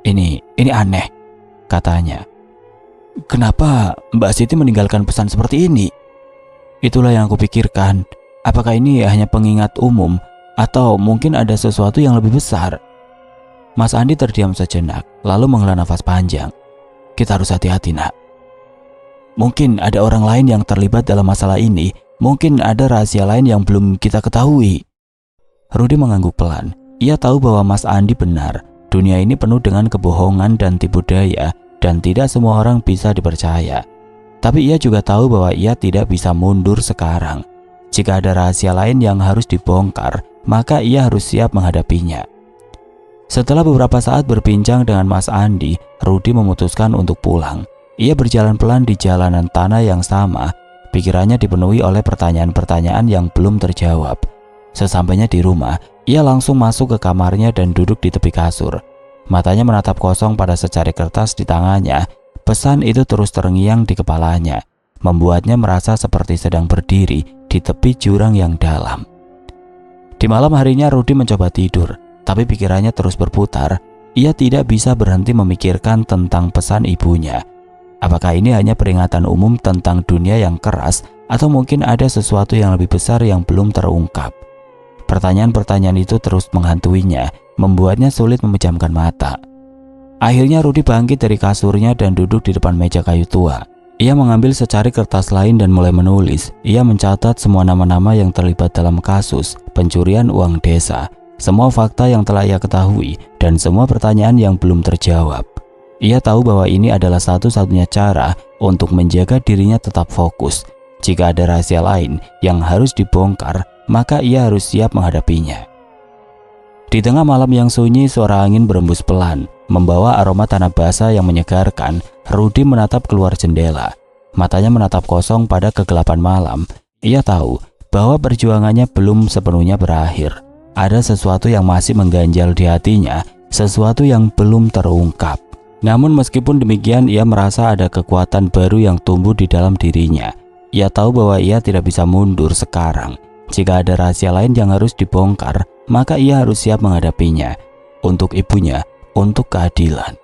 Ini aneh," katanya. "Kenapa Mbak Siti meninggalkan pesan seperti ini?" "Itulah yang aku pikirkan. Apakah ini hanya pengingat umum, atau mungkin ada sesuatu yang lebih besar?" Mas Andi terdiam sejenak, lalu menghela nafas panjang. "Kita harus hati-hati, nak. Mungkin ada orang lain yang terlibat dalam masalah ini. Mungkin ada rahasia lain yang belum kita ketahui." Rudy mengangguk pelan. Ia tahu bahwa Mas Andi benar. Dunia ini penuh dengan kebohongan dan tipu daya, dan tidak semua orang bisa dipercaya. Tapi ia juga tahu bahwa ia tidak bisa mundur sekarang. Jika ada rahasia lain yang harus dibongkar, maka ia harus siap menghadapinya. Setelah beberapa saat berbincang dengan Mas Andi, Rudy memutuskan untuk pulang. Ia berjalan pelan di jalanan tanah yang sama. Pikirannya dipenuhi oleh pertanyaan-pertanyaan yang belum terjawab. Sesampainya di rumah, ia langsung masuk ke kamarnya dan duduk di tepi kasur. Matanya menatap kosong pada secari kertas di tangannya. Pesan itu terus terngiang di kepalanya, membuatnya merasa seperti sedang berdiri di tepi jurang yang dalam. Di malam harinya Rudy mencoba tidur, tapi pikirannya terus berputar. Ia tidak bisa berhenti memikirkan tentang pesan ibunya. Apakah ini hanya peringatan umum tentang dunia yang keras, atau mungkin ada sesuatu yang lebih besar yang belum terungkap? Pertanyaan-pertanyaan itu terus menghantuinya, membuatnya sulit memejamkan mata. Akhirnya Rudy bangkit dari kasurnya dan duduk di depan meja kayu tua. Ia mengambil secari kertas lain dan mulai menulis. Ia mencatat semua nama-nama yang terlibat dalam kasus pencurian uang desa, semua fakta yang telah ia ketahui, dan semua pertanyaan yang belum terjawab. Ia tahu bahwa ini adalah satu-satunya cara untuk menjaga dirinya tetap fokus. Jika ada rahasia lain yang harus dibongkar, maka ia harus siap menghadapinya. Di tengah malam yang sunyi, suara angin berembus pelan, membawa aroma tanah basah yang menyegarkan. Rudy menatap keluar jendela. Matanya menatap kosong pada kegelapan malam. Ia tahu bahwa perjuangannya belum sepenuhnya berakhir. Ada sesuatu yang masih mengganjal di hatinya, sesuatu yang belum terungkap. Namun meskipun demikian, ia merasa ada kekuatan baru yang tumbuh di dalam dirinya. Ia tahu bahwa ia tidak bisa mundur sekarang. Jika ada rahasia lain yang harus dibongkar, maka ia harus siap menghadapinya. Untuk ibunya, untuk keadilan.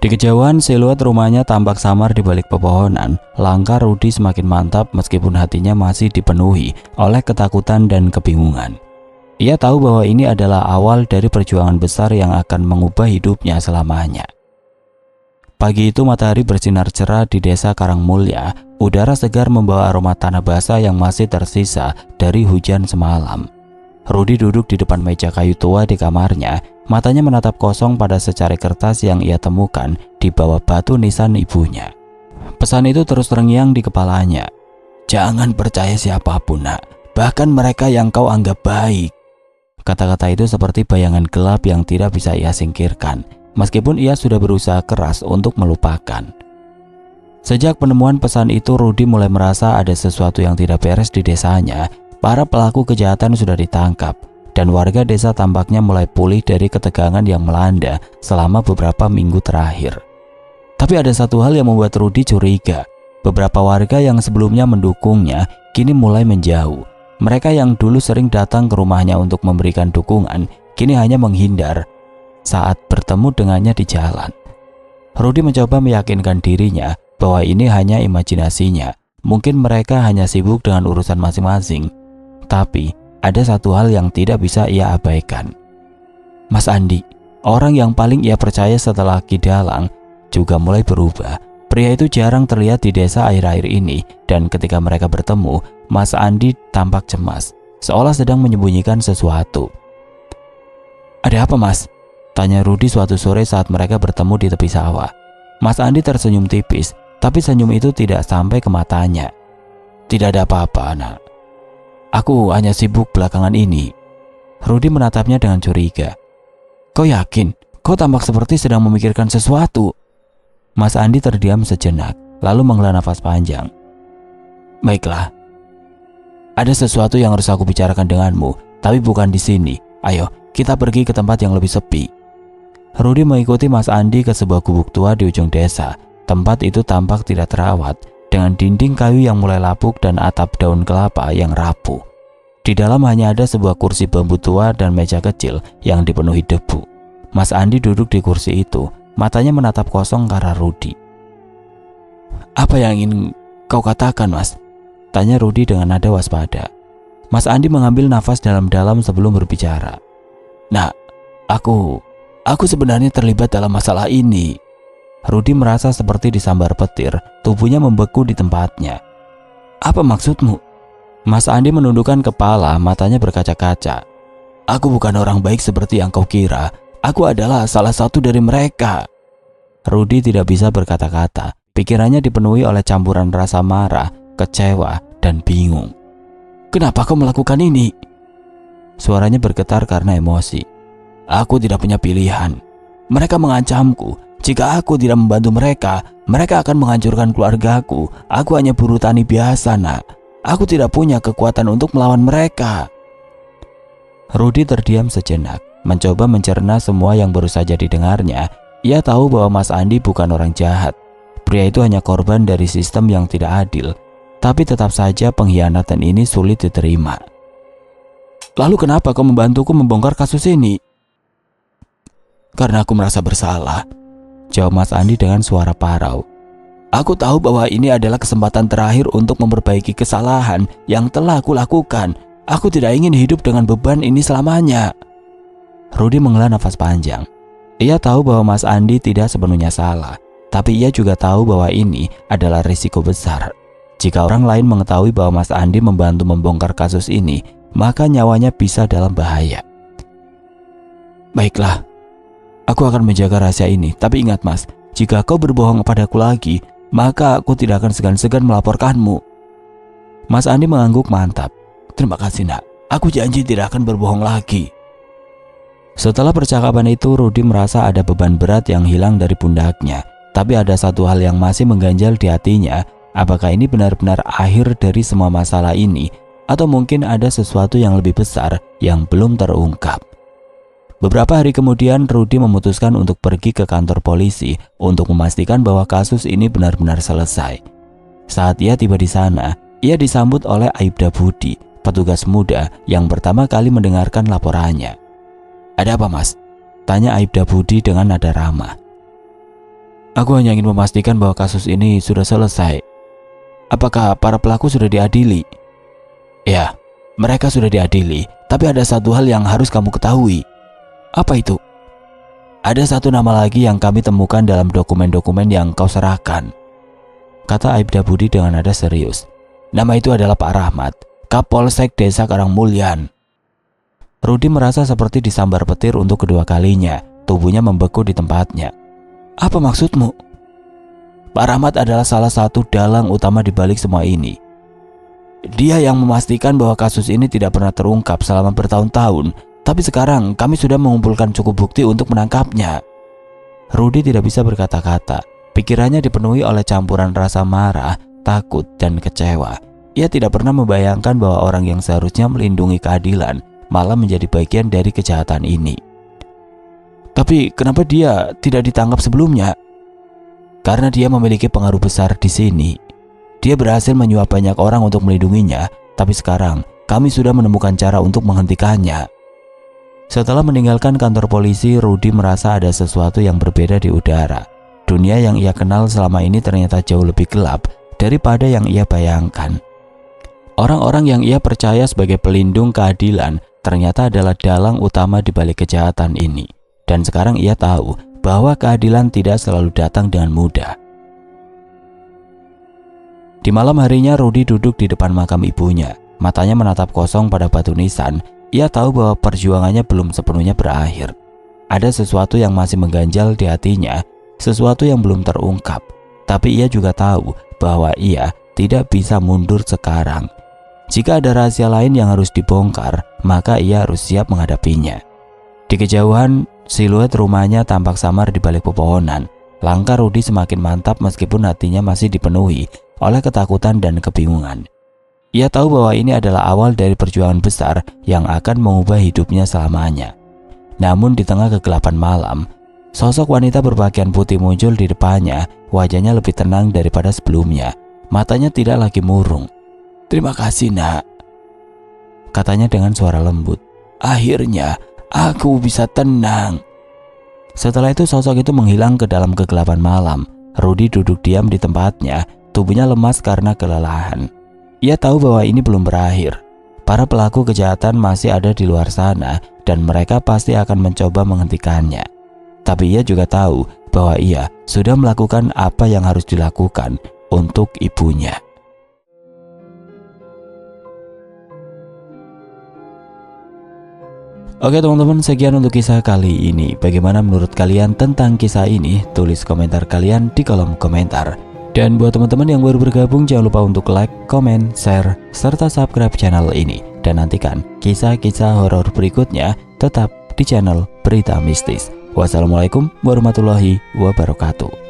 Di kejauhan, siluet rumahnya tampak samar di balik pepohonan. Langkah Rudy semakin mantap meskipun hatinya masih dipenuhi oleh ketakutan dan kebingungan. Ia tahu bahwa ini adalah awal dari perjuangan besar yang akan mengubah hidupnya selamanya. Pagi itu matahari bersinar cerah di desa Karangmulya. Udara segar membawa aroma tanah basah yang masih tersisa dari hujan semalam. Rudy duduk di depan meja kayu tua di kamarnya. Matanya menatap kosong pada secari kertas yang ia temukan di bawah batu nisan ibunya. Pesan itu terus terngiang di kepalanya. Jangan percaya siapapun, nak. Bahkan mereka yang kau anggap baik. Kata-kata itu seperti bayangan gelap yang tidak bisa ia singkirkan. Meskipun ia sudah berusaha keras untuk melupakan. Sejak penemuan pesan itu, Rudy mulai merasa ada sesuatu yang tidak beres di desanya. Para pelaku kejahatan sudah ditangkap, dan warga desa tampaknya mulai pulih dari ketegangan yang melanda selama beberapa minggu terakhir. Tapi ada satu hal yang membuat Rudy curiga. Beberapa warga yang sebelumnya mendukungnya kini mulai menjauh. Mereka yang dulu sering datang ke rumahnya untuk memberikan dukungan, kini hanya menghindar saat bertemu dengannya di jalan. Rudy mencoba meyakinkan dirinya bahwa ini hanya imajinasinya. Mungkin mereka hanya sibuk dengan urusan masing-masing. Tapi ada satu hal yang tidak bisa ia abaikan. Mas Andi, orang yang paling ia percaya setelah Ki Dalang, juga mulai berubah. Pria itu jarang terlihat di desa akhir-akhir ini, dan ketika mereka bertemu, Mas Andi tampak cemas, seolah sedang menyembunyikan sesuatu. Ada apa, Mas? Tanya Rudy suatu sore saat mereka bertemu di tepi sawah. Mas Andi tersenyum tipis, tapi senyum itu tidak sampai ke matanya. Tidak ada apa-apa, nak. Aku hanya sibuk belakangan ini. Rudy menatapnya dengan curiga. Kau yakin? Kau tampak seperti sedang memikirkan sesuatu. Mas Andi terdiam sejenak, lalu menghela nafas panjang. Baiklah. Ada sesuatu yang harus aku bicarakan denganmu, tapi bukan di sini. Ayo, kita pergi ke tempat yang lebih sepi. Rudy mengikuti Mas Andi ke sebuah gubuk tua di ujung desa. Tempat itu tampak tidak terawat, dengan dinding kayu yang mulai lapuk dan atap daun kelapa yang rapuh. Di dalam hanya ada sebuah kursi bambu tua dan meja kecil yang dipenuhi debu. Mas Andi duduk di kursi itu, matanya menatap kosong ke arah Rudy. Apa yang ingin kau katakan, Mas? Tanya Rudy dengan nada waspada. Mas Andi mengambil nafas dalam-dalam sebelum berbicara. Nah, aku sebenarnya terlibat dalam masalah ini. Rudy merasa seperti disambar petir, tubuhnya membeku di tempatnya. Apa maksudmu? Mas Andi menundukkan kepala, matanya berkaca-kaca. Aku bukan orang baik seperti yang kau kira. Aku adalah salah satu dari mereka. Rudy tidak bisa berkata-kata. Pikirannya dipenuhi oleh campuran rasa marah, kecewa, dan bingung. Kenapa kau melakukan ini? Suaranya bergetar karena emosi. Aku tidak punya pilihan. Mereka mengancamku. Jika aku tidak membantu mereka, mereka akan menghancurkan keluargaku. Aku hanya buruh tani biasa, nak. Aku tidak punya kekuatan untuk melawan mereka. Rudy terdiam sejenak, mencoba mencerna semua yang baru saja didengarnya. Ia tahu bahwa Mas Andi bukan orang jahat. Pria itu hanya korban dari sistem yang tidak adil. Tapi tetap saja pengkhianatan ini sulit diterima. Lalu kenapa kau membantuku membongkar kasus ini? Karena aku merasa bersalah, jawab Mas Andi dengan suara parau. Aku tahu bahwa ini adalah kesempatan terakhir untuk memperbaiki kesalahan yang telah aku lakukan. Aku tidak ingin hidup dengan beban ini selamanya. Rudy menghela nafas panjang. Ia tahu bahwa Mas Andi tidak sepenuhnya salah, tapi ia juga tahu bahwa ini adalah risiko besar. Jika orang lain mengetahui bahwa Mas Andi membantu membongkar kasus ini, maka nyawanya bisa dalam bahaya. Baiklah, aku akan menjaga rahasia ini. Tapi ingat, Mas, jika kau berbohong padaku lagi, maka aku tidak akan segan-segan melaporkanmu. Mas Andi mengangguk mantap. Terima kasih, nak. Aku janji tidak akan berbohong lagi. Setelah percakapan itu, Rudy merasa ada beban berat yang hilang dari pundaknya. Tapi ada satu hal yang masih mengganjal di hatinya. Apakah ini benar-benar akhir dari semua masalah ini? Atau mungkin ada sesuatu yang lebih besar yang belum terungkap? Beberapa hari kemudian, Rudy memutuskan untuk pergi ke kantor polisi untuk memastikan bahwa kasus ini benar-benar selesai. Saat ia tiba di sana, ia disambut oleh Aibda Budi, petugas muda yang pertama kali mendengarkan laporannya. "Ada apa, Mas?" tanya Aibda Budi dengan nada ramah. "Aku hanya ingin memastikan bahwa kasus ini sudah selesai. Apakah para pelaku sudah diadili?" "Ya, mereka sudah diadili, tapi ada satu hal yang harus kamu ketahui." "Apa itu?" "Ada satu nama lagi yang kami temukan dalam dokumen-dokumen yang kau serahkan," kata Aibda Budi dengan nada serius. "Nama itu adalah Pak Rahmat, Kapolsek Desa Karangmulyan." Rudy merasa seperti disambar petir untuk kedua kalinya. Tubuhnya membeku di tempatnya. "Apa maksudmu?" "Pak Rahmat adalah salah satu dalang utama di balik semua ini. Dia yang memastikan bahwa kasus ini tidak pernah terungkap selama bertahun-tahun. Tapi sekarang kami sudah mengumpulkan cukup bukti untuk menangkapnya." Rudy tidak bisa berkata-kata. Pikirannya dipenuhi oleh campuran rasa marah, takut, dan kecewa. Ia tidak pernah membayangkan bahwa orang yang seharusnya melindungi keadilan malah menjadi bagian dari kejahatan ini. "Tapi kenapa dia tidak ditangkap sebelumnya?" "Karena dia memiliki pengaruh besar di sini. Dia berhasil menyuap banyak orang untuk melindunginya, tapi sekarang kami sudah menemukan cara untuk menghentikannya." Setelah meninggalkan kantor polisi, Rudy merasa ada sesuatu yang berbeda di udara. Dunia yang ia kenal selama ini ternyata jauh lebih gelap daripada yang ia bayangkan. Orang-orang yang ia percaya sebagai pelindung keadilan ternyata adalah dalang utama di balik kejahatan ini. Dan sekarang ia tahu bahwa keadilan tidak selalu datang dengan mudah. Di malam harinya, Rudy duduk di depan makam ibunya. Matanya menatap kosong pada batu nisan. Ia tahu bahwa perjuangannya belum sepenuhnya berakhir. Ada sesuatu yang masih mengganjal di hatinya, sesuatu yang belum terungkap. Tapi ia juga tahu bahwa ia tidak bisa mundur sekarang. Jika ada rahasia lain yang harus dibongkar, maka ia harus siap menghadapinya. Di kejauhan, siluet rumahnya tampak samar di balik pepohonan. Langkah Rudy semakin mantap meskipun hatinya masih dipenuhi oleh ketakutan dan kebingungan. Ia tahu bahwa ini adalah awal dari perjuangan besar yang akan mengubah hidupnya selamanya. Namun di tengah kegelapan malam, sosok wanita berpakaian putih muncul di depannya. Wajahnya lebih tenang daripada sebelumnya. Matanya tidak lagi murung. "Terima kasih, Nak," katanya dengan suara lembut. "Akhirnya aku bisa tenang." Setelah itu sosok itu menghilang ke dalam kegelapan malam. Rudy duduk diam di tempatnya, tubuhnya lemas karena kelelahan. Ia tahu bahwa ini belum berakhir. Para pelaku kejahatan masih ada di luar sana dan mereka pasti akan mencoba menghentikannya. Tapi ia juga tahu bahwa ia sudah melakukan apa yang harus dilakukan untuk ibunya. Oke teman-teman, sekian untuk kisah kali ini. Bagaimana menurut kalian tentang kisah ini? Tulis komentar kalian di kolom komentar. Dan buat teman-teman yang baru bergabung, jangan lupa untuk like, comment, share, serta subscribe channel ini. Dan nantikan kisah-kisah horor berikutnya tetap di channel Berita Mistis. Wassalamualaikum warahmatullahi wabarakatuh.